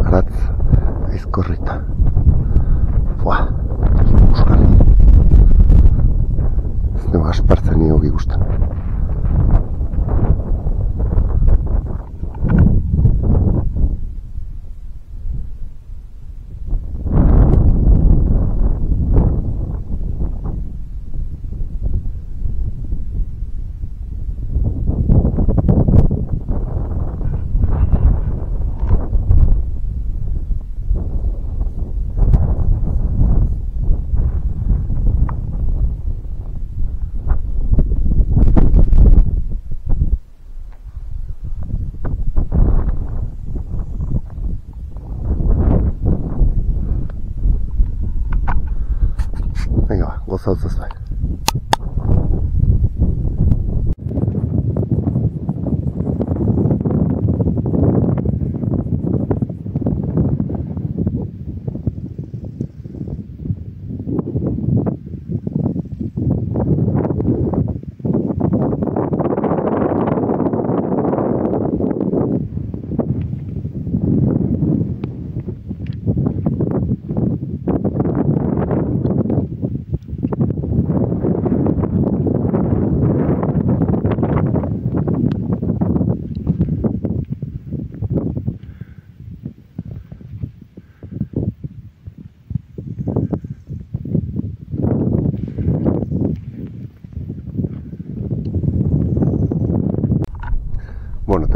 Aratz, aizkorrita. Ikusgarri. Ez nago aspartzen nio gustan. Venga, gozauz ez bai.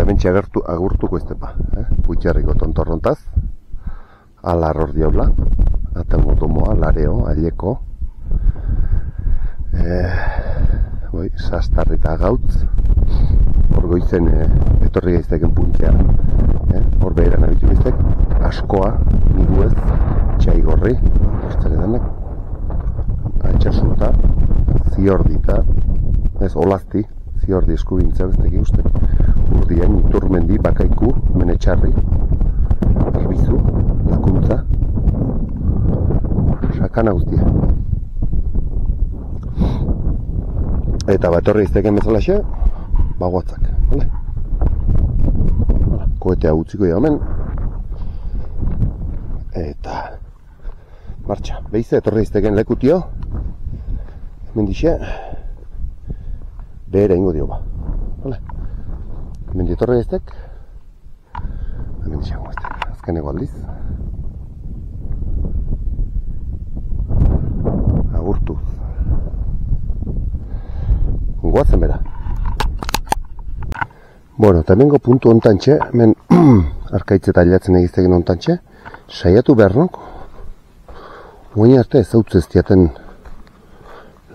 eta hemen agurtuko estepa, Puitxarriko tontorrontaz, alar hor diaula, atango tomoa, lareo, aileko, sastarri eta gautz, hor goizen etorri gaizteken puntzea, hor beheran abitu gaiztek, askoa, niruez, txaigorri, hartzare denek, atxasuta, ziordita, ez olazti, ziordi eskubintza beztek ikusten, urdiain, iturmendi, bakaiku, menetxarri, arbizu, lakuntza, sakana guztia. Eta batorri izteken bezalaxe, bagoatzak, vale? Koetea utziko jamen, eta martxa, behize, etorri izteken lekutio, mendixe, behera ingo dio ba, vale? Mendi etorri eztek, mendixe ingo eztek, azkeneko aldiz. Agurtu. Goazen bera. Bueno, eta hemengo puntu ontantxe, hemen arkaitz eta hilatzen egiztegen ontantxe, saiatu behar nok, oin arte ezautz ez diaten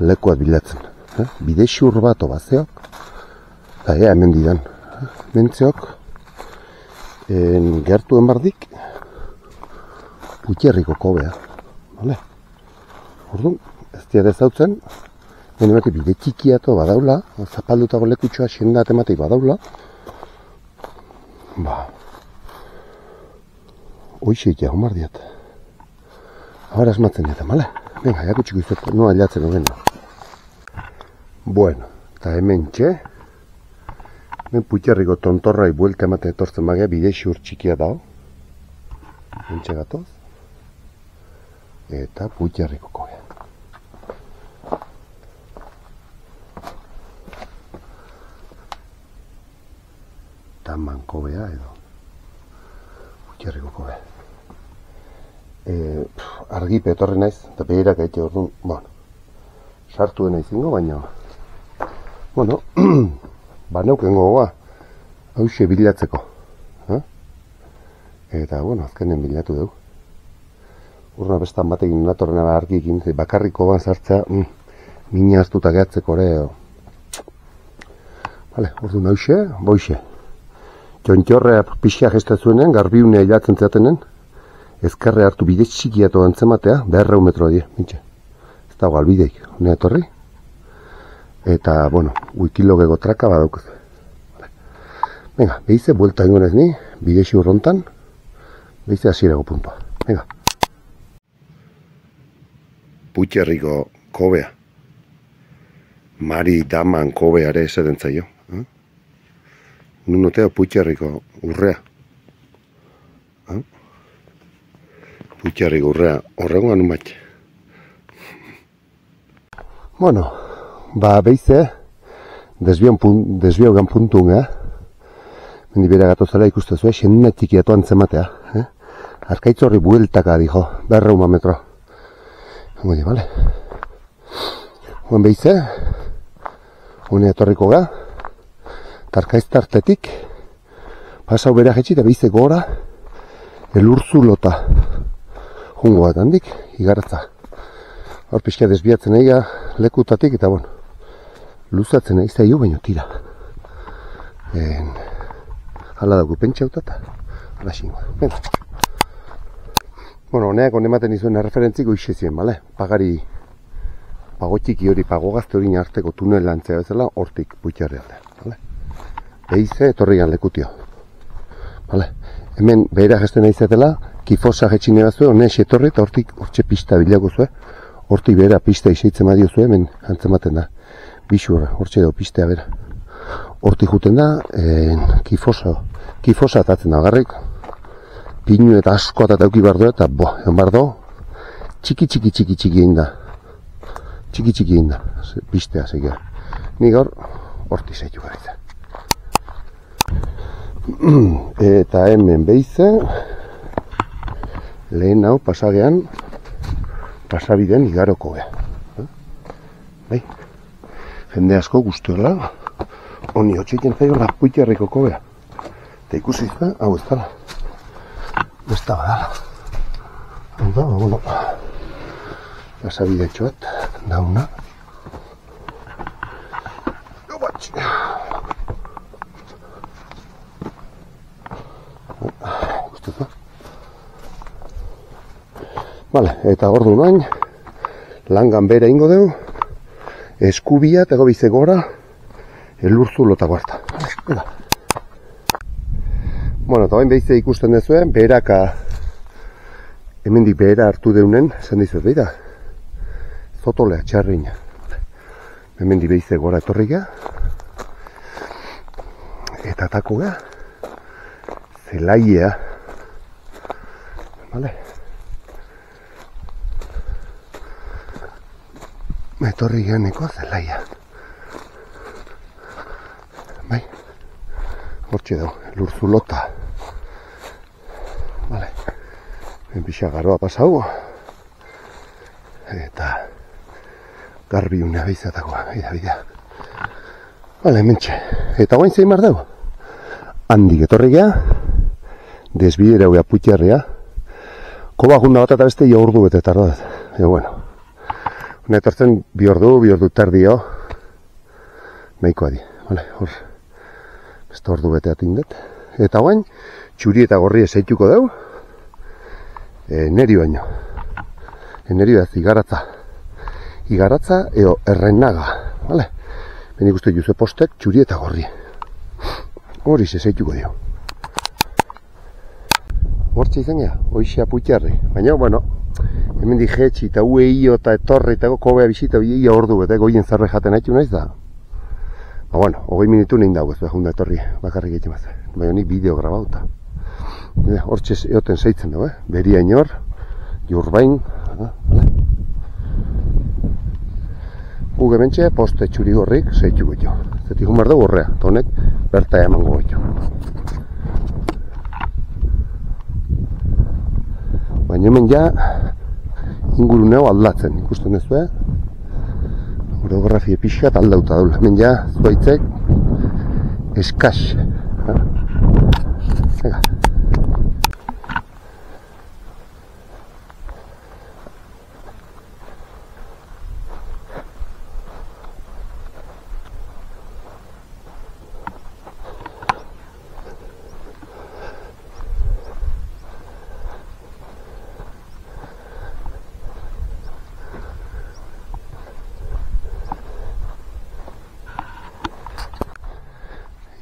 lekuat bilatzen. Bide xur bat obazeok, eta hemen didan, mentzeok, gertuen bardik, Puitxarriko kobea, vale? Orduan, ez diat ezautzen, bide txikiato badaula, zapaldutago lekutxoa xendat ematei badaula, hoixeik jago mardiat. Ahora asmatzen diat, vale? Venga, jakutsiko izot, noa hilatzen hogen. Bueno, eta hemen txe, hemen Puitxarriko tontorrai buelta ematen etortzen bagea, bide xur txikia dao. Hemen txe gatoz. Eta Puitxarriko kobea. Taman kobea edo. Puitxarriko kobea. Argipe etorri naiz, eta behirak aite orduan, bueno, sartu dena izingo, baina, bueno, neuken gogoa, hauxe bilatzeko. Eta, bueno, azkenen bilatu dugu. Urna bestan batekin natorrena argikin, bakarriko ban sartzea, mina hartuta gehatzeko ere. Vale, orduan hauxe, boixe. Jontxorrea pixia gestazuenean, garbiunea hilatzen zeatenen, ezkerre hartu bide txikiato antzematea, 200 metro die, mintxe. Ez dago albideik, honea etorri. Eta, bueno, uikilogeko traka badaukuz. Venga, behize, buelta ingonez ni, bide xur hontan, behize hasierako puntua. Venga. Puitxarriko kobea. Mari daman kobeare esaten zaio. Nunotea Puitxarriko urrea. Puitxarriko urrea, horregoan bat. Bueno, behize, desbiogan puntun, mendi bera gatozela ikustezue, xenuna txikiatu antzematea. Arkaitz horri bueltaka, dijo, 200 metro. Gode, bale? Guen behize, gune etorriko ga, tarkaiz tartetik, pasau bera jetxi eta behize gora, elurzulota jungo bat handik, igarratza. Hor pixka desbiatzen eiga lekutatik eta bueno, luzatzen eiz zaio baino tira. Hala dago pentsauta eta hala xingoa. Venga. Bueno, honeak honematen izuen referentziko isezien, bale? Pagotxiki hori, pagogazte hori arteko tunel lantzea bezala, hortik Puitxarri alde, bale? Eize etorrian lekutio. Bale? Hemen behera gesten eizetela, kifosa jetxine bat zuen, honez etorri eta hortik hortxe pista bilako zuen. Hortik behera pista iseitzen badio zuen, hemen antzematen da. Bixurra, hortxe edo pistea bera. Hortik juten da, kifosa atatzen da garrik. Pinu eta asko eta tauki bardoa eta egon bardo, txiki egin da. Txiki egin da, pistea zegia. Nik gaur, horti zeitu garritza. Eta hemen behize, lehen hau pasagean, pasabiden igaroko beha. Bai, jende asko guztuela, honi hotxeiten zaiola Puitxarriko kobea. Eta ikusi, hau ez dara. Ez da badala. Hau da, bueno, pasabidetxo bat, dauna. Vale, eta ordu nain, langan bera ingo dugu, eskubia eta gobize gora, elurzu lotako harta. Bueno, eta bain behize ikusten dezuen, beheraka, hemendik behera hartu deunen, esan dizuet, beida, zotolea, txarriña. Hemendik behize gora etorrika, eta atako ga, zelaia, vale? Etorri geaneko zelaia. Bai, hortxe dago, lurzulota. Vale, enpixa garoa pasau. Eta garbi unea bizatakoa, bidea. Vale, mentxe. Eta guain zein mar dugu? Handik etorri gea, desbidera huia putxarria. Koba junda bat eta beste ordu bete tardat. Eta bueno. Netortzen bi ordu terdio, nahikoa di, vale, hor, beste ordu bete atindet. Eta guain, txuri eta gorri esaituko dugu, neri baino. Neri bat, igaratza eo errenaga, vale? Ben ikuste juze postek, txuri eta gorri. Hori esaituko dio. Hortxe izan gea, hoixea putxarri, baina, bueno, hemen di jetxi eta ueio eta etorri eta kobea bisita ia ordu bete goien zarre jaten haitu naiz da. Ba bueno, 20 minutu nein dago ez behunda etorri bakarrik egiten bat. Baina nik bideo grabauta. Hortxe eoten zeitzen dago, beria inor, jurbain, Gugementxe poste txuri gorrik zeituko jo. Zetik humar dugu horrea, eta honek berta emango goitu. Baina hemen ja inguruneo aldatzen, ikusten duzu, orografia pixkat aldauta daula. Hemen ja, zuaitzek, eskas. Ega.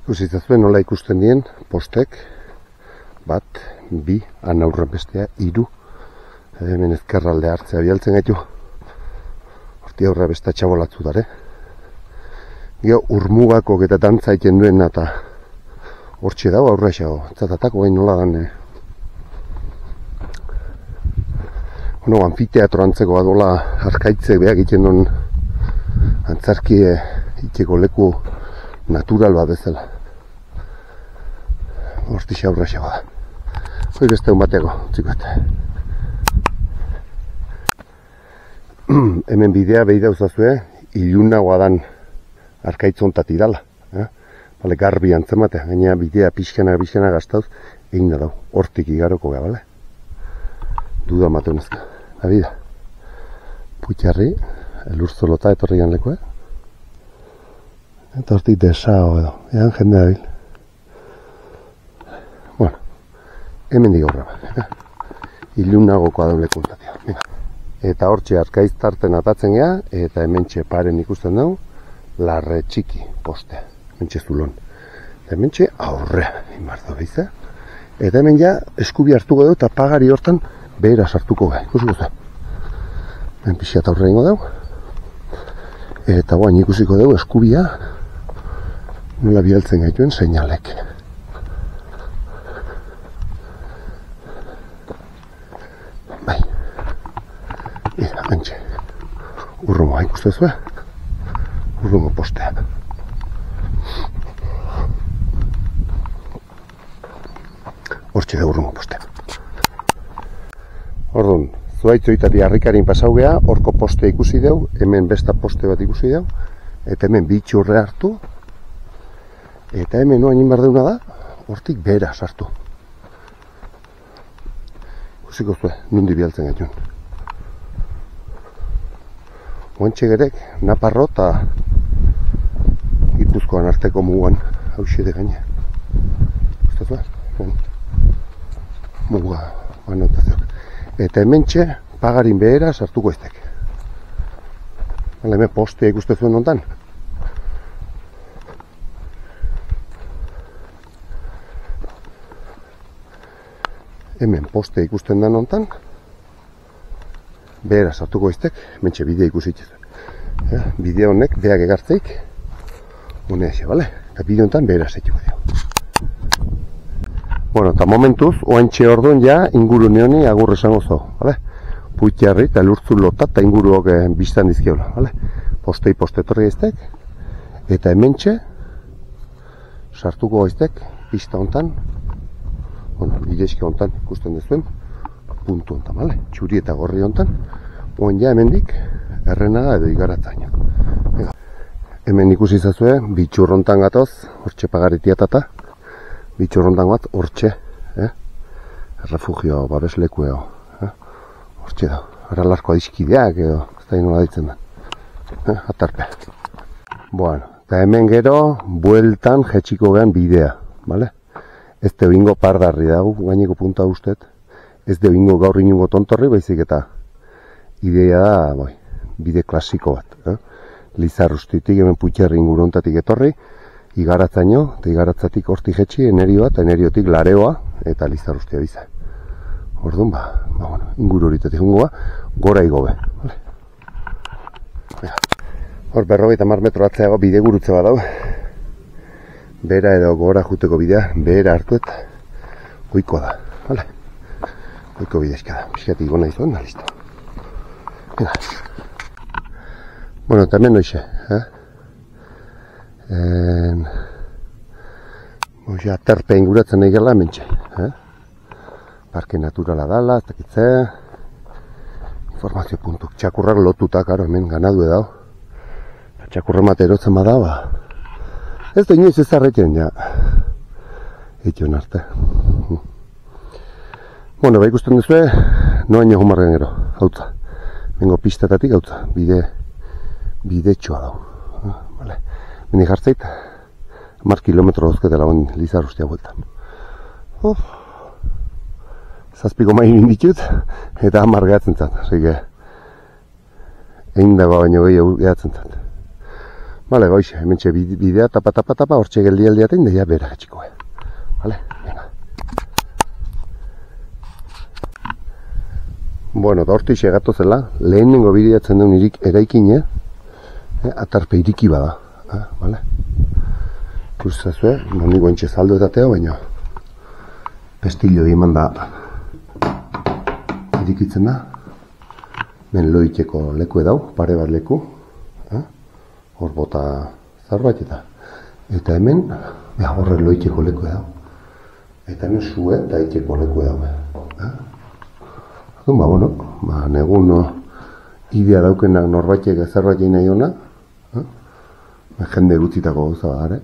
Ikusitazuen nola ikusten dien postek, bat, bi, anaurren bestea, hiru, hemen ezkerralde hartzea bialtzen gaitu. Horti aurra besta txabolatzu dare. Gio, urmugako eta dantza egiten duen eta hortxe dago aurra esago, zatatako gain nola dan. Bueno, anfiteatro antzeko badola arkaitze behar egiten duen antzarki itxeko leku natural bat bezala. Hortixe aurra esago da. Hoi beste un bateko, txikoet. Hemen bidea behi dauzazue, ilunagoa dan arkaitzontatik dala. Bale, garbi antzemate, gaina bidea pixkana gaztauz, egin da dau, hortik igaroko ga, bale? Duda mate honezka. Da bida, putxarri, elurzolota etorri ganlekoa. Eta hortik desao edo, egan jende dabil. Bueno, hemen digo horra, ilunagokoa daule kontatia. Eta hortxe arkaiztarten atatzen gea, eta hemen paren ikusten dugu, larre txiki postea, hemen zulon. Eta hemen aurrea, inbardo behiza. Eta hemen ja eskubi hartuko dugu eta pagari hortan behera sartuko gai, ikusi guzu. Hemen pixiat aurrea ingo dugu. Eta guain ikusiko dugu eskubia, nola bialtzen gaituen seinalek. Bai. Ira, mentxe. Urrumoa ikustezu, Urrumo postea. Hortxe da urrumo postea. Orduan, zuaitzoitari harrikarin pasau gea, horko postea ikusi deu, hemen besta poste bat ikusi deu, eta hemen bitxurre hartu, eta hemen noa egin behar deuna da, hortik behera sartu. Ikusiko zuen, nundi bialtzen gaitun. Oantxe gerek, Naparro eta Gipuzkoan arteko muguan hauxe de gaine. Gustatu? Muga, anotazioak. Eta hementxe, pagarin behera sartuko eztek. Hemen postea ikuste zuen ontan. Hemen postea ikusten da ontan. Behera sartuko eztek, hementxe bidea ikusitzen. Bidea honek, beak egartzeik, honea xe, bale? Eta bidea honetan behera zeituko dio. Bueno, eta momentuz, oantxe orduan ja inguru neoni agur esango zo, bale? Puitxarri eta lurtzu lota eta inguruok biztan dizkiola, bale? Postetorri eztek, eta hementxe sartuko eztek, pista hontan, bueno, bileizke hontan ikusten dezuen, puntu hontan, bale? Txuri eta gorri hontan, oan ja hemendik errenaga edo igaratzaino. Hemen ikusi zazue, bitxurrontan gatoz, hortxe pagaritiatata, bitxurrontan bat, hortxe, refugio, babeslekueo, hortxe da, aralarko adizkideak edo, ez da inola ditzen da, atarpe. Bueno, eta hemen gero, bueltan jetxiko gehan bidea, bale? Ez deo ingo pardarri dago, gaineko punta ustet, ez deo ingo gaur inungo tontorri, baizik eta idea da, bide klasiko bat, Lizarrustitik, hemen Puitxarri ingurontatik etorri, igaratzaino, eta igaratzatik hortik jetxi, enerioa, eta eneriotik lareoa, eta Lizarrustia biza. Orduan, bueno, inguru horitatik jungoa, gora igobe. Hor, 50 metro atzeago bide gurutze bat dau. Bera edo gora juteko bidea, behera hartu eta goiko da, bale? Goiko bidezka da, pixkatik gona izan, listo. Bueno, eta hemen noixe, aterpe inguratzen nahi gela hementxe, Parke naturala dala, ez dakitze, informazio puntuk, txakurrak lotuta, karo, hemen ganadu edao, txakurra mate erotzen bada, ez da inoiz ez arretien, ja, etxon arte. Bueno, ikusten duzue, noaino humarren gero, hautza, bengo pistatatik hautza, bidetxoa dau, vale. Meni jartzeit, 10 kilometro dozketela on Lizarrustia bueltan. 7 mailin ditut, eta 10 gehatzen zat, así egin dago baino gehiago gehatzen zat. Vale, goixe, hementxe bidea tapa, hortxe geldialdiatein, daia bera gatxiko, vale, venga. Bueno, da horti segatu zela, lehenengo bideatzen duen eraikine, atarpe iriki bada, vale? Kursazue, noni goentxe zaldo edateo, baina pestillo eman da irikitzen da. Men loiteko leku edau, pare bat leku, hor bota zarbait eta hemen, horre loiteko leku edau. Eta hemen zue eta iteko leku edau. Bueno, negun idea daukenak norbaitek zerbait egin nahi hona, jende gutzitako gauza da,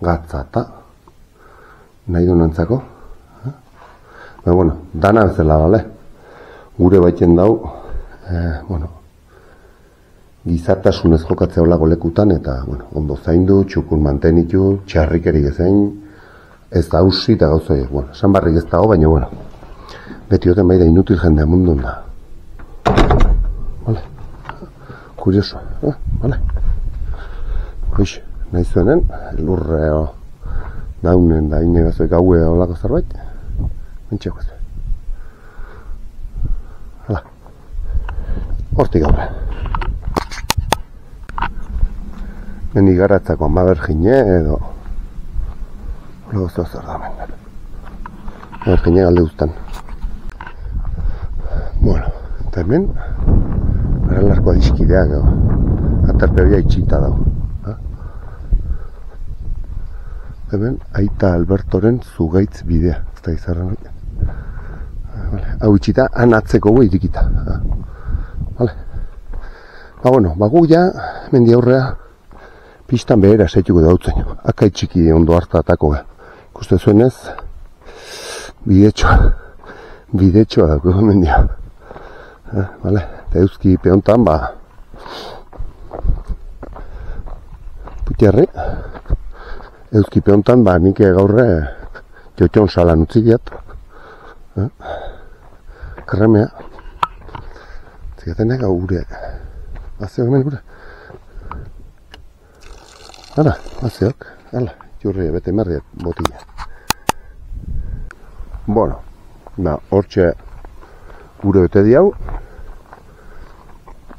gatza eta nahi donantzako. Bueno, dana bezala, bale? Gure baiten dau, gizartasunez jokatzea olako lekutan, eta ondo zaindu, txukun mantenitu, txarrikerik ezein, ez da hausi eta gauza, esan barrik ez dago, baina, beti oten bai da inutil jendea mundun da. Vale? Kurioso, vale? Hoix, nahi zuenen, lurre daunen da inegazuek haue olako zerbait, mentxeko zuen. Hala, hortik gaur. Meni garatzako mabergine edo olako zer da hemen. Mabergine galde guztan. Bueno, eta hemen aralarko adizkideak atarpe hori itxita dago. Hemen Aita Albertoren Zugaitz bidea, ez da izarra nahi. Hau itxita, han atzeko gu irikita. Gu ja, mendi aurrea, pistan behera zaituko dautzen. Akai txiki ondo harta atako. Ikuste zuenez, bidetxoa dago hemen dia. Vale, eta euski peontan, putiarri, euski peontan, nik gaurre jotxon salan utzi diat. Kremea. Zigaten ega ureak. Azeok hemen gure. Hala, azeok. Hala, jurri bete merriak botila. Bueno, hortxe gure bete diau.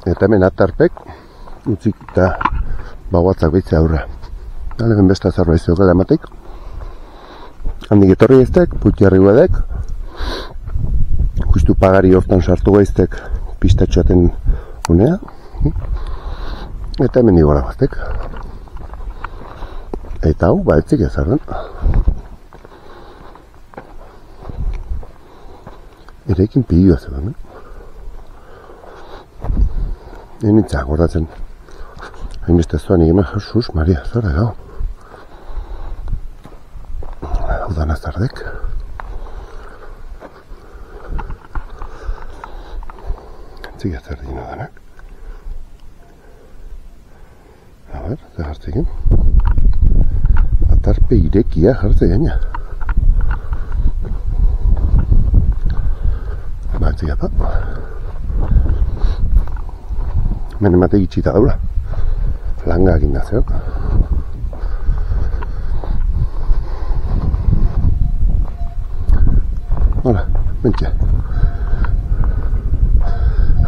Eta hemen atarpek utzik eta bagoatzak behitzea aurra. Hemen besta zerbait zeokela emateik. Handik etorri eztek, putiarri guedek. Justu pagari hortan sartu gaiztek pistatxoaten unea. Eta hemen nigora baztek. Eta hau, etzik ezarren. Erekin pidioa zegoen. Nintzak gordatzen. Hainbeste zuan egin Jesus, Maria, zara gau. Hau da nazardek. Txiga zer dino danak. A ber, ze jartzekin. Atarpe irekia jartze gaina. Txiga da. Hemen emate gitxita daula. Langa egin da zeok. Hola, mentxe.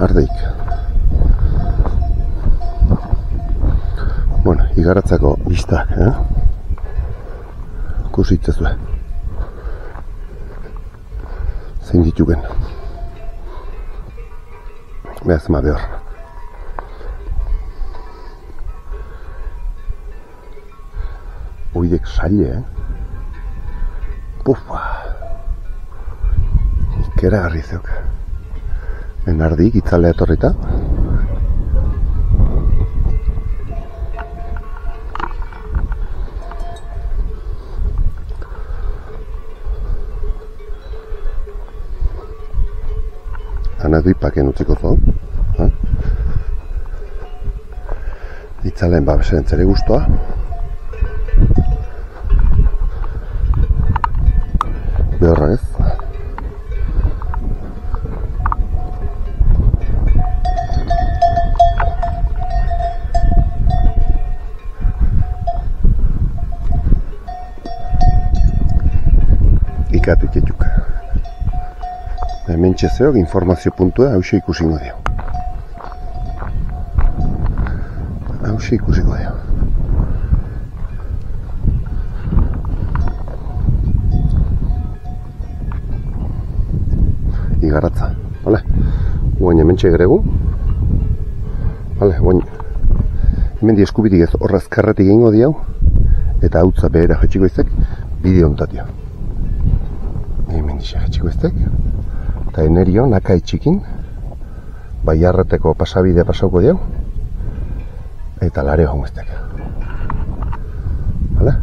Ardeik. Bueno, igaratzako biztak, Kusitzezue. Zein dituken. Behaz ma behor. Oidek saile, Pufa. Ikera garri zeok. Enardik itzalea etorrita. Anadui paken utziko zo. Itzaleen babesen zere guztua. Behorra ez. Ikatu iketuk. Hemen txezeok informazio puntua hause ikusiko dio. Hause ikusiko dio. Igaratza, bale? Guain hemen txegregu. Bale, guain. Hemen di eskubitik ez horraz karretik egingo diau. Eta hautza behera jetxiko izek bideo ontatio. Hemen di jetxiko izek. Eta enerio nakai txikin. Baiarreteko pasabide pasauko diau. Eta lare hongo iztek. Bale?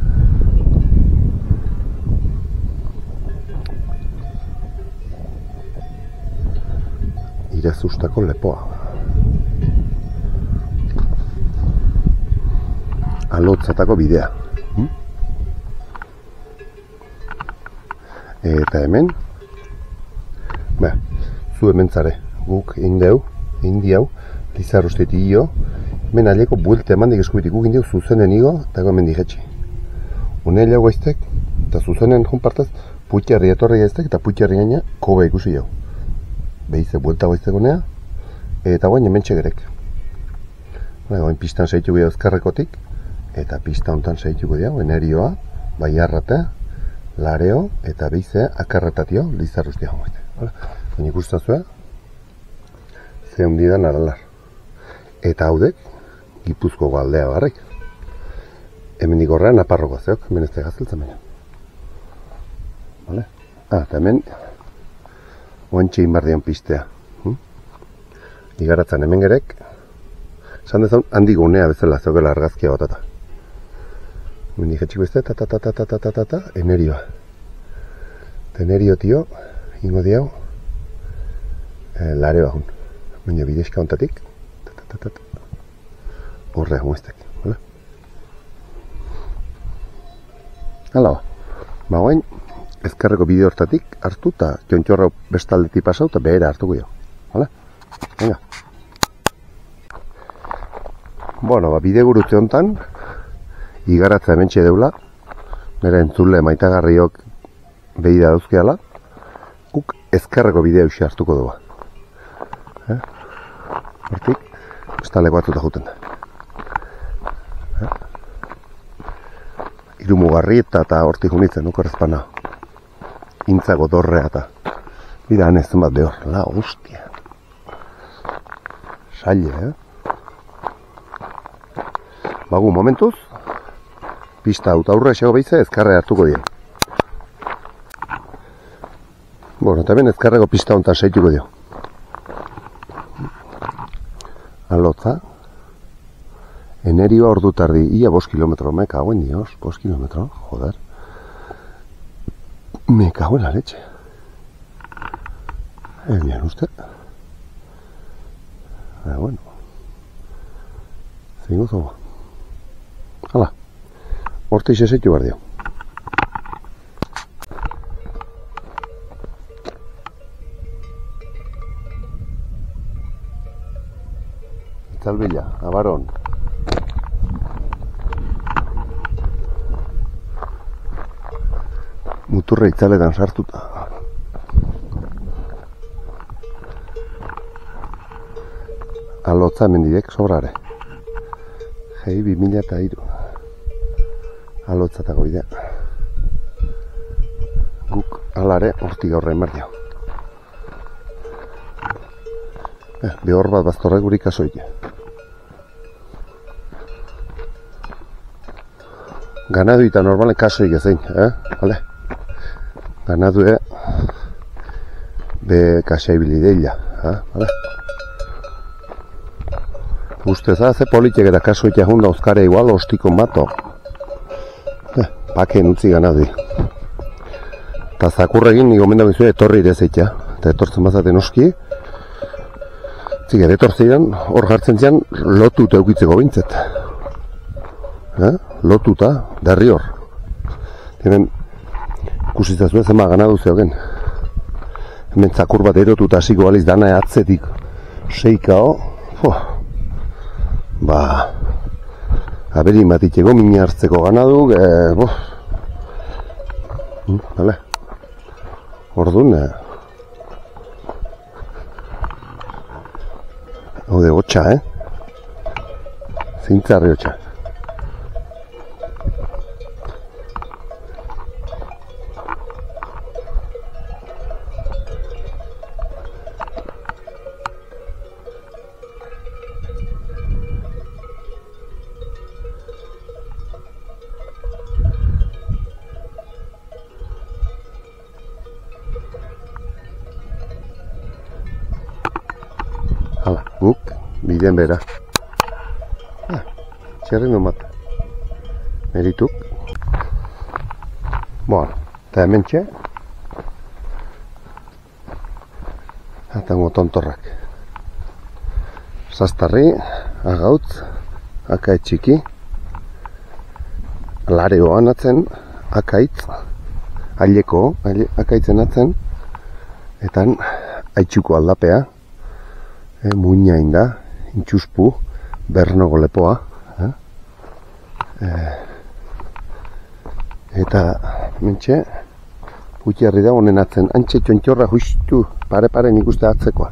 Irezustako lepoa. Alotzatako bidea. Eta hemen, zu hemen zare, guk indeu, indiau, Lizarrusteti io, hemen aleko buelte emandik eskubitik guk indeu zuzenen igo, eta hemen digetxi. Une hilago aiztek, eta zuzenen jonpartaz, putiarri etorri aiztek, eta putiarri gaina kobe ikusi jau. Behize buelta goiztegonea, eta guain hemen txegerek. Guain pistan zaituko dira ezkerrekotik, eta pista hontan zaituko dira, enerioa, baiarrate, lareo, eta behize akarretatio Lizarrustia jongoite. Baina ikustazue, ze hundidan aralar. Eta haudek, Gipuzko galdea barrik. Hemen dikorrean Naparroko zeok, hemen ez da gazteltzen baina. Eta hemen, oantxe inbardion pistea. Igaratzen hemen gerek, esan dezan handik unea bezala zeokela argazkia batata. Mendik etxiko izte, enerioa. Tenerio tio, ingo diau, lare bahun. Baina bidezka ontatik, horre muestek, hala? Hala ba, bagoen, ezkerreko bide hortatik hartu eta txontxorra bestaldetik pasau eta behera hartuko jo, hala? Venga. Bueno, ba, bide gurutze hontan, igaratza hementxe deula, nire entzule maitagarriok behi da dauzkeala, guk ezkerreko bidea usi hartuko dugu. Hortik, bestaleko batzuta juten da. Irumugarri eta hortik unitzen, nuko errezpana. Intzako dorrea eta bida hanezen bat behor, la hostia. Saile, Bagu, momentuz, pista hau aurre esego behize ezkarre hartuko dien. Bueno, eta ben ezkarreko pista hontan seituko dio. Alotza, enerioa ordu tardi, ia 5 kilometro, me cago en Dios, 5 kilometro, joder. Me cago en la leche. Bien, usted. Bueno. Zingo zogo. Hala, horte izeseitu behar dio. Itzalbila, abaron. Muturra itzaletan sartuta. Alotza mendidek sobrare. Gei 2003. Alotzatako bidea. Guk alare hortik aurre emardio. Behor bat baztorrek guri kasoik. Ganadu eta normalen kasoik ezein, Vale? Ganadu be kasaibili deila, Vale? Usteza, ze politek eta kasoik egun dauzkare igual ostiko mato. Pakeen utzi ganadu. Eta zakurregin nigo mendago izue etorri ere zeitea. Eta etortzen bazaten oski. Ziger, etortzean, hor jartzen zian, lotuta eukitzeko bintzet. Lotuta, derri hor. Hemen, ikusitzazue zema ganadu zeogen. Hemen zakur bat erotuta hasiko baliz dana atzetik seikao. Ba, aberin bat itxego mina hartzeko ganadu, Vale. Orduan, hau de hotxa, Zintzarri hotxa. Hala, guk, bidean bera. Txerri nomat. Merituk. Bueno, eta hemen txe. Atango tontorrak. Zaztarri, agautz, akaitz txiki. Lareoan atzen, akaitz. Aileko, akaitzen atzen. Etan, aitzuko aldapea. Muinain da, intxuspu, bernogo lepoa. Eta, mentxe, gutxerri da honen atzen, antxe txontxorra justu, pare nik uste atzekoa.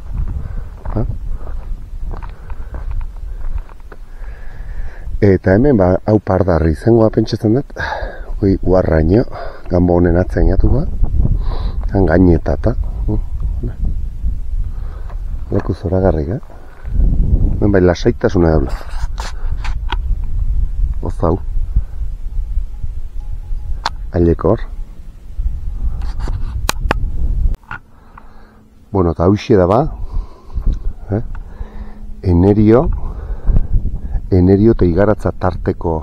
Eta hemen, hau pardarri izangoa pentsatzen dut, hoi guarraino, gambo honen atzen jatuko, gainetata. Leku zoragarrik, hemen bai lasaitasuna daula. Ozau. Aileko hor. Bueno, eta hauxe da ba, enerio eta igaratza tarteko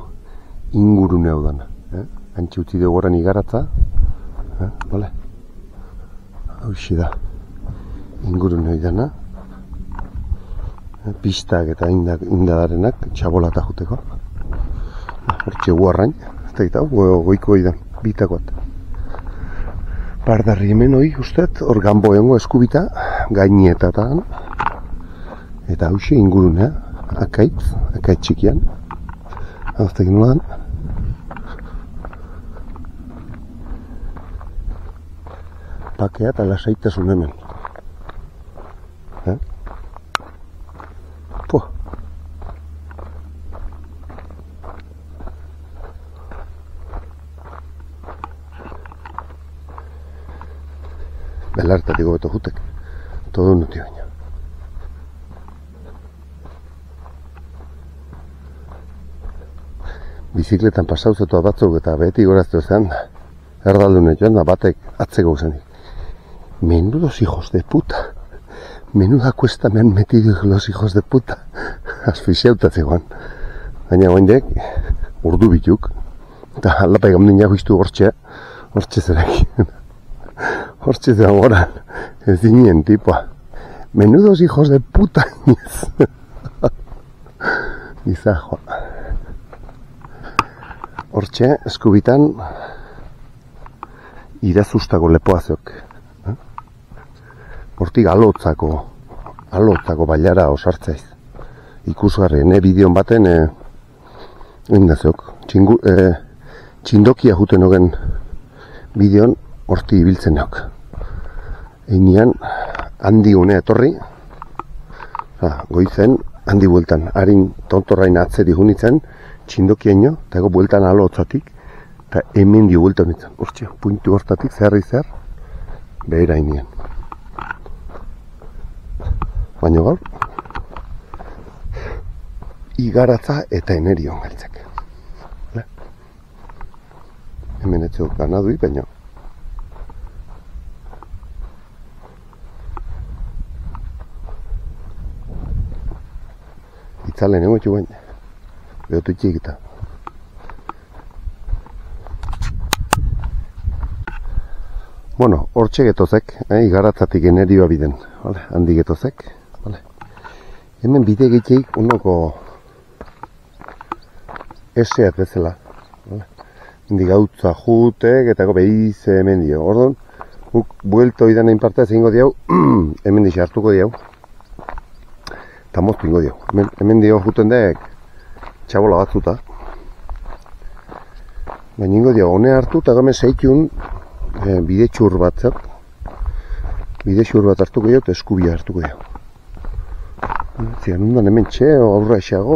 ingurune hau dana. Antxe utzi dugu horren igaratza. Bale? Hauxi da. Ingurun hori dana. Pistak eta indadarenak txabolata juteko. Hortxe guarrain. Ez da gita, goiko hori da. Bitakoat. Bardarri hemen hori ustet, hor ganbo egongo eskubita, gainietatan. Eta hauxe ingurunea. Akaitz txikian. Haztek nolan. Pakea eta lasaitasun hemen. Puh. Belartatik gobeto jutek. Todo nuti baina. Bizikletan pasauzetua batzuk eta beti goraztu zen. Erdaldune joan da batek atzeko zenik. Menudos hijos de puta. Menuda cuesta me han metido los hijos de puta. Asfixiautatzegoan. Baina goindek, urdu bituk. Eta alapa egon nina juiztu hortxe zerek. Hortxe zean goran. Ez dinien tipoa. Menudos hijos de puta. Giza joa. Hortxe, eskubitan, irazustako lepoazok. Hortik alotzako bailara osartzaiz. Ikusgarri, bideon baten, indazok, txindokia juten ogen bideon horti ibiltzen neok. Einean, handi unea etorri, goizen, handi bueltan, harin tontorrain atzeri junitzen, txindokiaino, eta ego bueltan alotzatik, eta hemen dio bueltan nintzen. Hortxe, puntu hortatik, zer, behera inean. Baina gaur, igaratza eta enerion galtzek. Hemen etxo ganadui, baina. Itzalen egotxu baina. Behotu itxikita. Bueno, hortxe getozek, igaratzatik enerioa biden. Handi getozek. Hemen bide gitxeik unoko eseat bezala. Hendi gautza jutek eta behiz hemen dio. Ordon, guk buelto idan egin partea zehingo diau, hemen dixe hartuko diau. Eta moztu ingo diau. Hemen dio juten dek txabola batzuta. Baina ingo diau, hone hartu eta hemen zeitun bide txur batzak. Bide txur bat hartuko diau eta eskubia hartuko diau. Zian, undan hemen txe, aurra esago,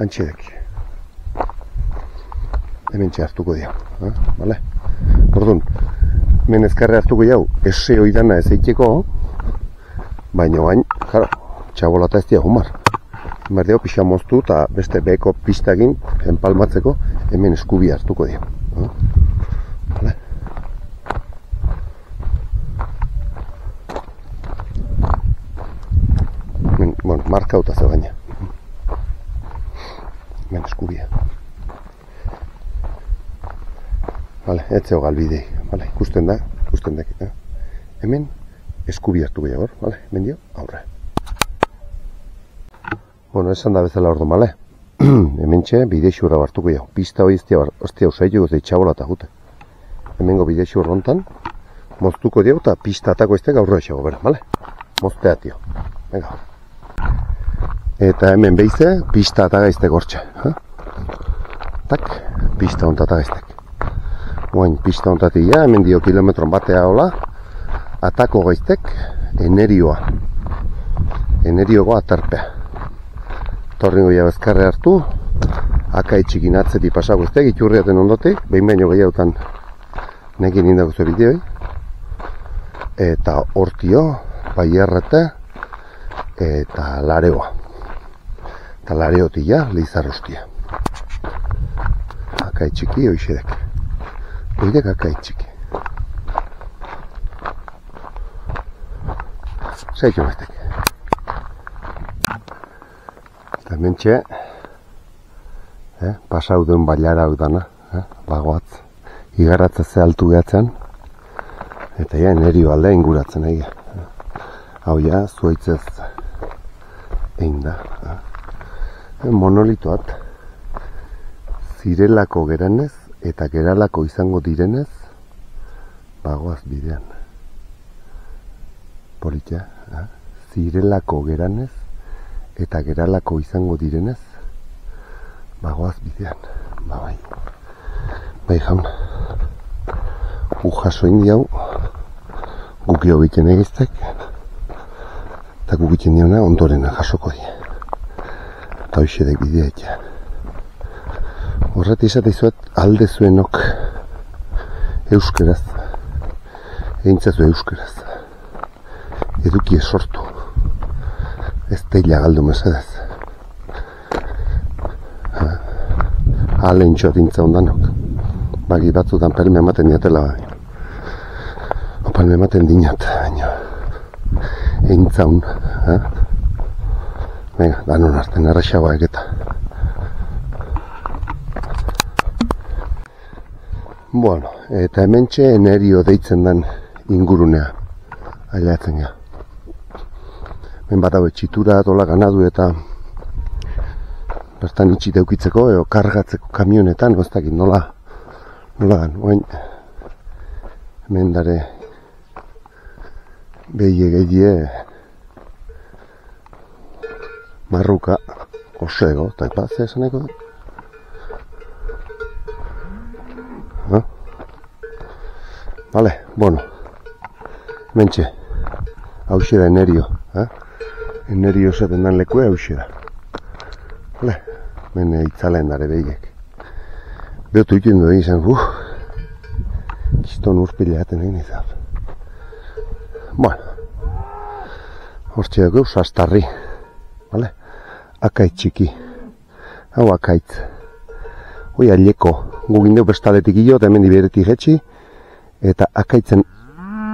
antxedek. Hemen txe hartuko diau, bale? Orduan, hemen ezkarre hartuko diau, ese oidana ez eiteko, baina bain, jara, txabolata ez dia humar. Hemen diau pixa moztu eta beste beko pistagin, enpalmatzeko, hemen eskubia hartuko diau. Bale? Bueno, markauta ze baina. Hemen eskubia. Vale, etzeo galbidei. Vale, ikusten da. Hemen eskubia hartu gehiago hor. Vale, hemen dio, aurre. Bueno, esan da bezala ordu, vale? Hemen txe, bide xurra hartuko gehiago. Pista hori ostia usaitu gozei txabola eta jute. Hemengo bide xurra hontan, moztuko dio eta pista atako eztek aurre esago, bera, vale? Moztea tio. Venga. Eta hemen behize, pista eta gaiztek hortxe. Tak, pista honta eta gaiztek. Oain, pista hontatik ja, hemen dio kilometron batea hola, atako gaiztek, enerioa. Eneriogo aterpea. Torringo ja bezkarre hartu, akaitxikin atzeti pasako eztek, iturriaten ondotik, behin baino gehiagotan nekin indako ze bideoi. Eta hortio, baierrete, eta lareoa. Eta lareotik ja, lizarrostia. Akaitxiki hoixedek. Oidek akaitxiki. Zaitu beztek. Eta mentxe, pasau duen bailara hau dana, bagoatz, igaratza ze altu gehatzen, eta ja, Nerio alde inguratzen egia. Hau ja, zuaitzez egin da. Monolitoat, zirelako geranez eta geralako izango direnez, bagoaz bidean. Politia, zirelako geranez eta geralako izango direnez, bagoaz bidean. Bai. Bai jaun, jaso indi hau, gukio biten egiztek, eta gukitzen diona ondorena jasoko di. Eta hoxedek bidea etxea. Horret izate izuet alde zuenok euskeraz, egintzazu euskeraz, eduki esortu, ez teila galdu mesedez. Halen txot intza ondanok, bagi batzutan pelme ematen diatela bai. O pelme ematen dinat, baina egintzaun, venga, danon arten errexagoa egeta. Bueno, eta hementxe Nerio deitzen den ingurunea, aileatzen ga. Ben bat hau etxitura dola ganadu eta bertan itxi deukitzeko, edo kargatzeko kamionetan, ez dakit nola dan, oain, hemen dare behie gehie marruka osego, eta ipaz esaneko da. Vale, bueno, mentxe, hauxe da Nerio, Nerio esaten dan lekue hauxe da. Vale, mene itzalen dare behiek. Beotu iten du egin zen, kiston urpileaten egin izan. Bueno, hortxe dugu sastarri, vale, akaitz txiki, hau akaitz. Hoi aileko, gugindeu bestaletik ilo, eta hemen diberetik etxi, eta akaitzen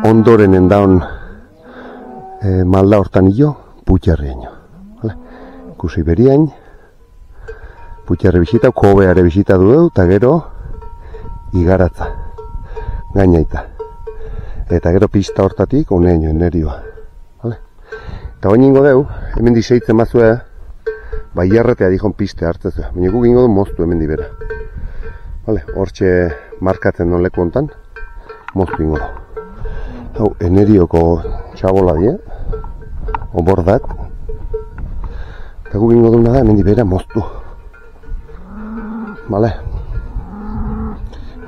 ondorenen daun malda hortan ilo, putxarrien jo. Ikusi beriain, putxarri bisita, kobeare bisita du eta gero igaratza, gainaita. Eta gero pista hortatik, honean joen Nerioa. Eta hori ningo deu, hemen diseitzen mazue, bai jarretea dihon piste hartzezu. Baina guk ingo du moztu hemen dibera. Hortxe markatzen non leku hontan, moztu ingo du. Hau, Nerioko txabola die, obordak. Eta guk ingo duna da hemen dibera moztu.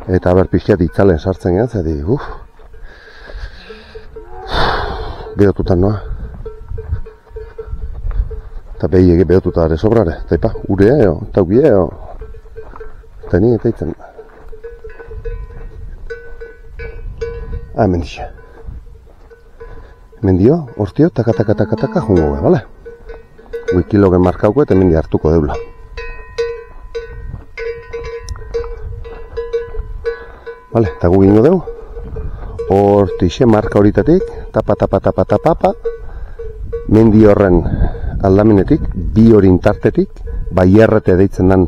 Eta ber pixkat itzalen sartzen gehan, zedi, behotutan noa. Eta behiege behotuta dara sobrare, eta ipa, urea eo, eta ugie eo. Eta ni eta itzen. Hemen dixe. Hemen dio, hortio, taka jungo be, bale? Wikilogen markauko eta hemen di hartuko deula. Bale, eta gu gingo deu. Hortixe marka horitatik, tapa, mendi horren aldamenetik, bi horin tartetik, baierrete deitzen den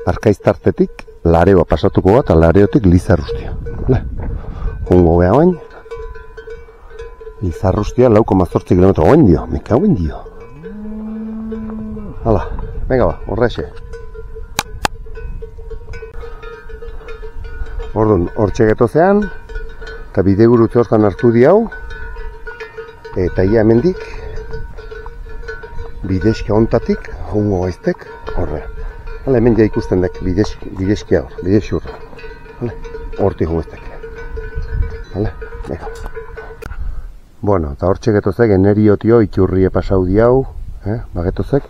arkaiz tartetik, lareoa pasatuko bat, eta lareotik Lizarrustia. Jungo beha bain, Lizarrustia 4,8 kilometro oen dio, meka oen dio. Hala, venga ba, horrexe. Orduan, hortxe getozean, eta bidegurutze hortan hartu di hau, eta ia hemendik, bideski hontatik, jungo gaiztek, horre. Hala, hemen ja ikusten dek bideski hor, bidesi hurra. Horti jungo gaiztek. Hala, venga. Bueno, eta hortxe getozek, Nerio tio iturrie pasau di hau, bagetozek,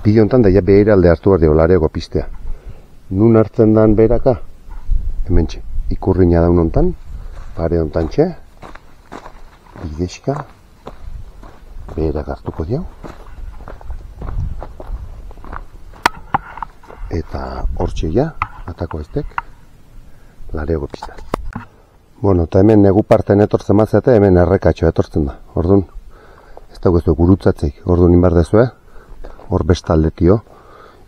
bide hontan da ja behera alde hartu behar dio lareoko pistea. Nun hartzen dan beheraka? Hemen txe, ikurriña daun hontan, pare hontan txe, bideska, beherak hartuko diau. Eta hortxe ja, atako eztek, lareoko pista. Bueno, eta hemen negu parten etortzen mazate, hemen errekatxo etortzen da. Orduan, ez dago ez du gurutzatzeik, orduan inbar dezue, hor bestaldetio,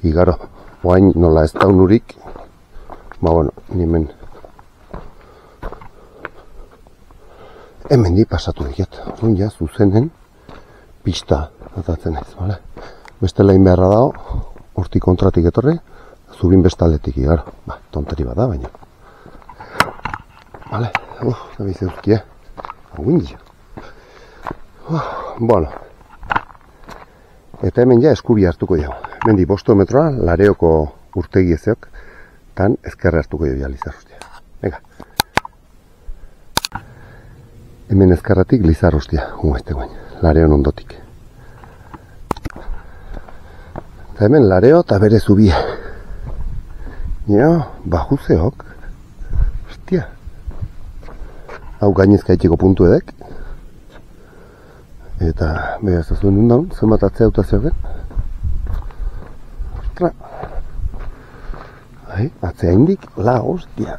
igaro, Oain nola ez daunurik, bueno, nimen hemen di pasatu diket, orduan ja zuzenen pista atatzen naiz, bale? Beste lain beharra dago, hortik kontratik etorri, zubin bestaletik igaro, tonteri bada baina. Bale, da bizi uzki, Hauindi. Bueno. Eta hemen ja eskubi hartuko jau. Mendi 5 metroa, Lareoko urtegi ezeok, tan ezkerra hartuko jau ja Lizarrustia. Venga. Hemen ezkerratik Lizarrustia, humaizte guain, Lareon ondotik. Eta hemen Lareo eta bere zubia. Bajuzeok. Hostia. Hau gainezka itxiko puntu edek. Eta behaz ez duen daun, zenbat atzea auta zeuden. Ostra. Atzea indik, la hostia.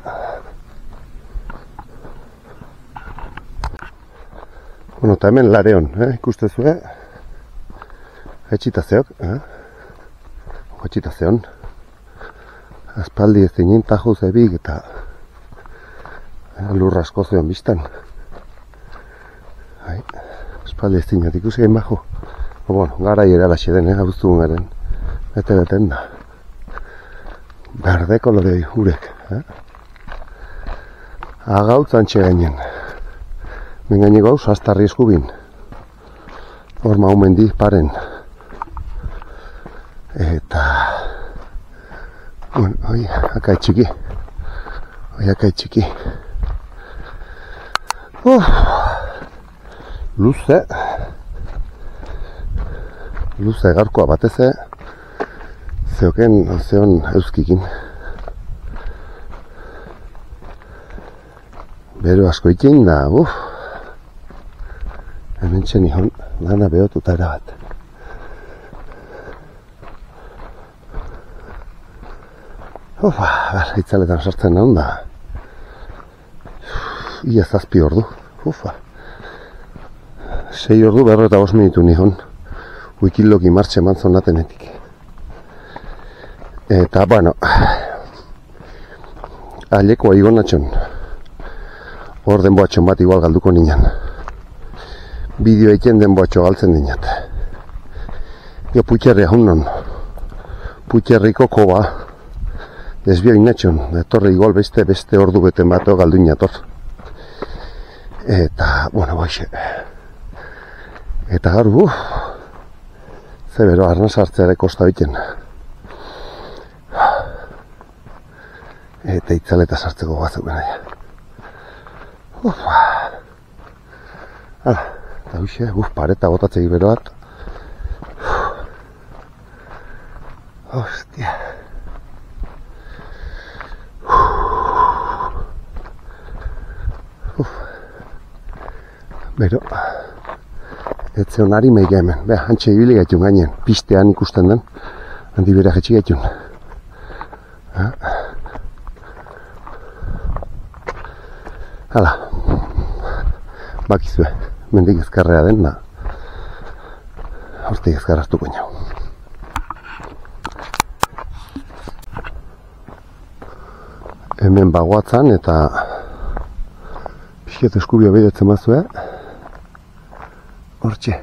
Bueno, eta hemen Lareon, ikustezue. Etxita zeok, etxita zeon. Aspaldi ez dinen tajo zebik eta lurra asko zeon biztan. Aspaldi ez dinen ikusi gain bajo. Bueno, gara irala xeden, abuztu garen. Bete-beten da. Berde kolorei urek. Agautzan txegainen. Mengaineko hau, sastarri eskubin. Hor maumendi paren. Eta... Bueno, oi, akai txiki. Luze. Luze garkoa bateze. Zeon euskikin. Bero asko ikin da, hemen txen ihon, lana behotuta erabat. Itzaletan sartzen nahi da. Ia 7 ordu. 6 ordu 45 minutu nihon. Wikilogi martxe mantzon natenetik. Eta, bueno, alekoa igonatxon. Hor denboatxon bat igual galduko ninan. Bideo eiken denboatxo galtzen dinat. Jo putxerria hunnon. Putxerriko koba. Desbio inatxon, etorri igual beste ordu beten bato galdu inator. Eta, bueno, boixe. Eta gaur, zebero, arnaz hartzeare kosta biten. Eta itzaleta sartzeko batzuk benaia. Eta boixe, pareta botatzegi bero bat. Hostia. Bero, ez zeon ari meiga hemen. Beha, hantxe ibili gaitun gainen. Pistean ikusten den. Handi bera jetxi gaitun. Hala. Bakizue. Mendik ezkarrea den da. Hortik ezkar hartuko inau. Hemen bagoatzan eta pixket eskubio behidetzen bazue. Hortxe,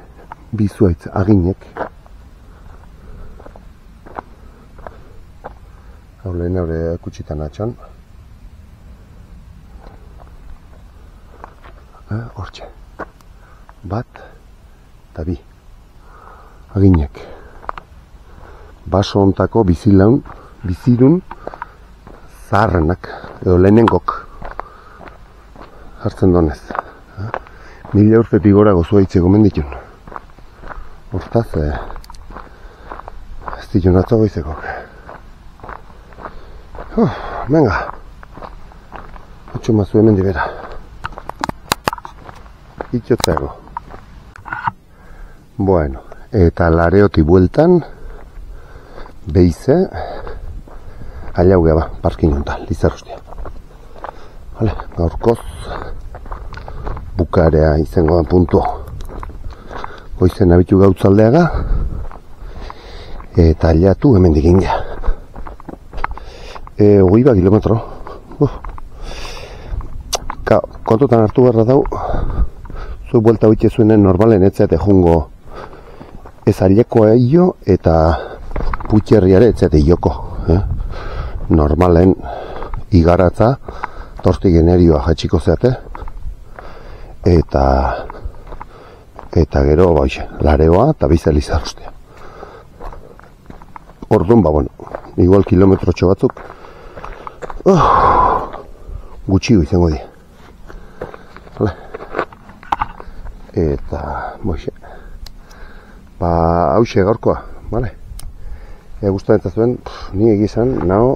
bizuaitz aginek. Hau lehen haure kutsitan atxan. Hortxe. Bat eta bi. Aginek. Baso ontako bizidun zaharrenak, edo lehenengok. Hartzen donez. 1000 urtetik gora gozua itzeko menditun. Hortaz, ez ditun atzo goizekok. Venga. Otxo mazu hemen dibera. Itxotzago. Bueno, eta Lareoti bueltan, beize, ailau geba, parkin jontan, Lizarrustia. Vale, gaurkoz, bukarea izango da puntu. Goizen abitu gautzaldeaga, eta aliatu hemen digin gea. Hogei kilometro. Kontutan hartu behar dau, zu buelta hoite zuenen normalen etzate jungo ez ailekoa eio eta putxerriare etzate ioko. Normalen igaratza torti generioa jatxiko zeate eta gero lareoa eta bizali zarustea. Orduan, igual kilometrotxo batzuk gutxiu izango di. Eta, hause gaurkoa, bale? Guztan eta zuen, ni egizan, nao,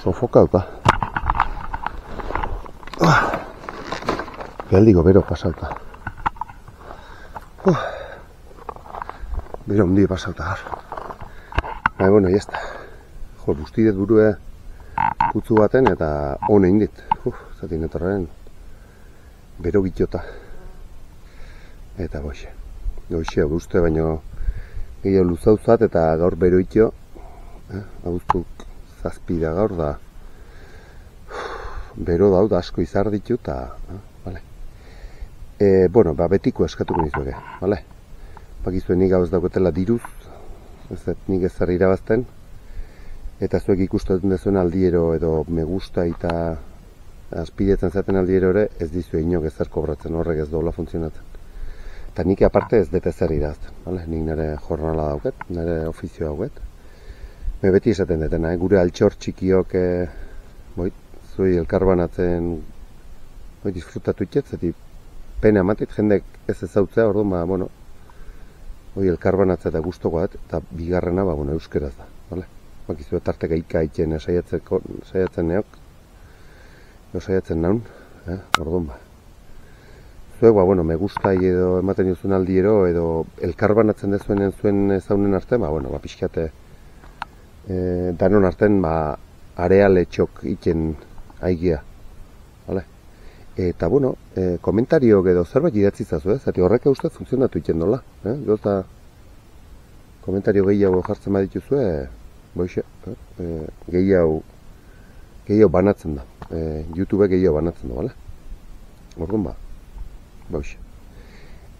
sofokauta. Bealdiko bero pasauta. Bero hundi pasauta gar. Bueno, ya está. Jo, bustidet burue kutzu baten eta hone indit. Zatin etorren bero bitota. Eta goxe. Goxe, uste baino gehiago luzauzat eta gaur bero itio. Agustuk zazpida gaur da. Bero daud asko izar ditu eta... Bueno, betiko eskatuko nizueke, bale? Bakizuen nik gauz dauketela diruz, ez dut nik ezer irabazten, eta zuek ikusten dezuen aldiero edo me gusta eta azpidetzen zaten aldiero ere ez dizue inok ezer kobratzen, horrek ez dola funtzionatzen. Eta nik aparte ez dut ezer irabazten, bale? Nik nire jornala dauket, nire ofizioa dauket. Me beti esaten detena, gure altxor txikiok zuei elkarbanatzen disfrutatu itxet, zeti pena ematit, jendek ez ezautzea, orduan, elkarbanatzea eta guztoko bat, eta bigarrena, euskeraz da, bale? Bakizu tarteka ikaiten saiatzen neok, saiatzen naun, orduan, Zuek, me gustai edo ematen duzun aldiero, edo elkarbanatzen dezuenen zuen ezaunen arte, pixkate, danon arten, areale txok iten aigia, bale? Eta, komentario edo zerbait idatzi zazu, zati horrek ustez funtzionatu iten dola. Gota, komentario gehiago jartzen badituzue, gehiago banatzen da. YouTube gehiago banatzen da, bale? Orduan,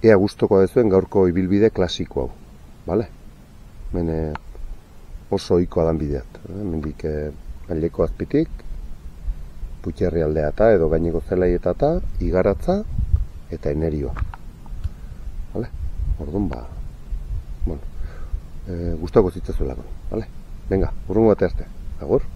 ea gustoko dezuen gaurko ibilbide klasiko hau, bale? Hemen oso ohikoa dan bideat. Mendik aileko azpitik, Putxerri aldea eta edo gaineko zelaieta eta igaratza eta enerioa. Vale? Orduan, gustoko zitzazuelako. Vale? Venga, urrungo bate arte. Agur?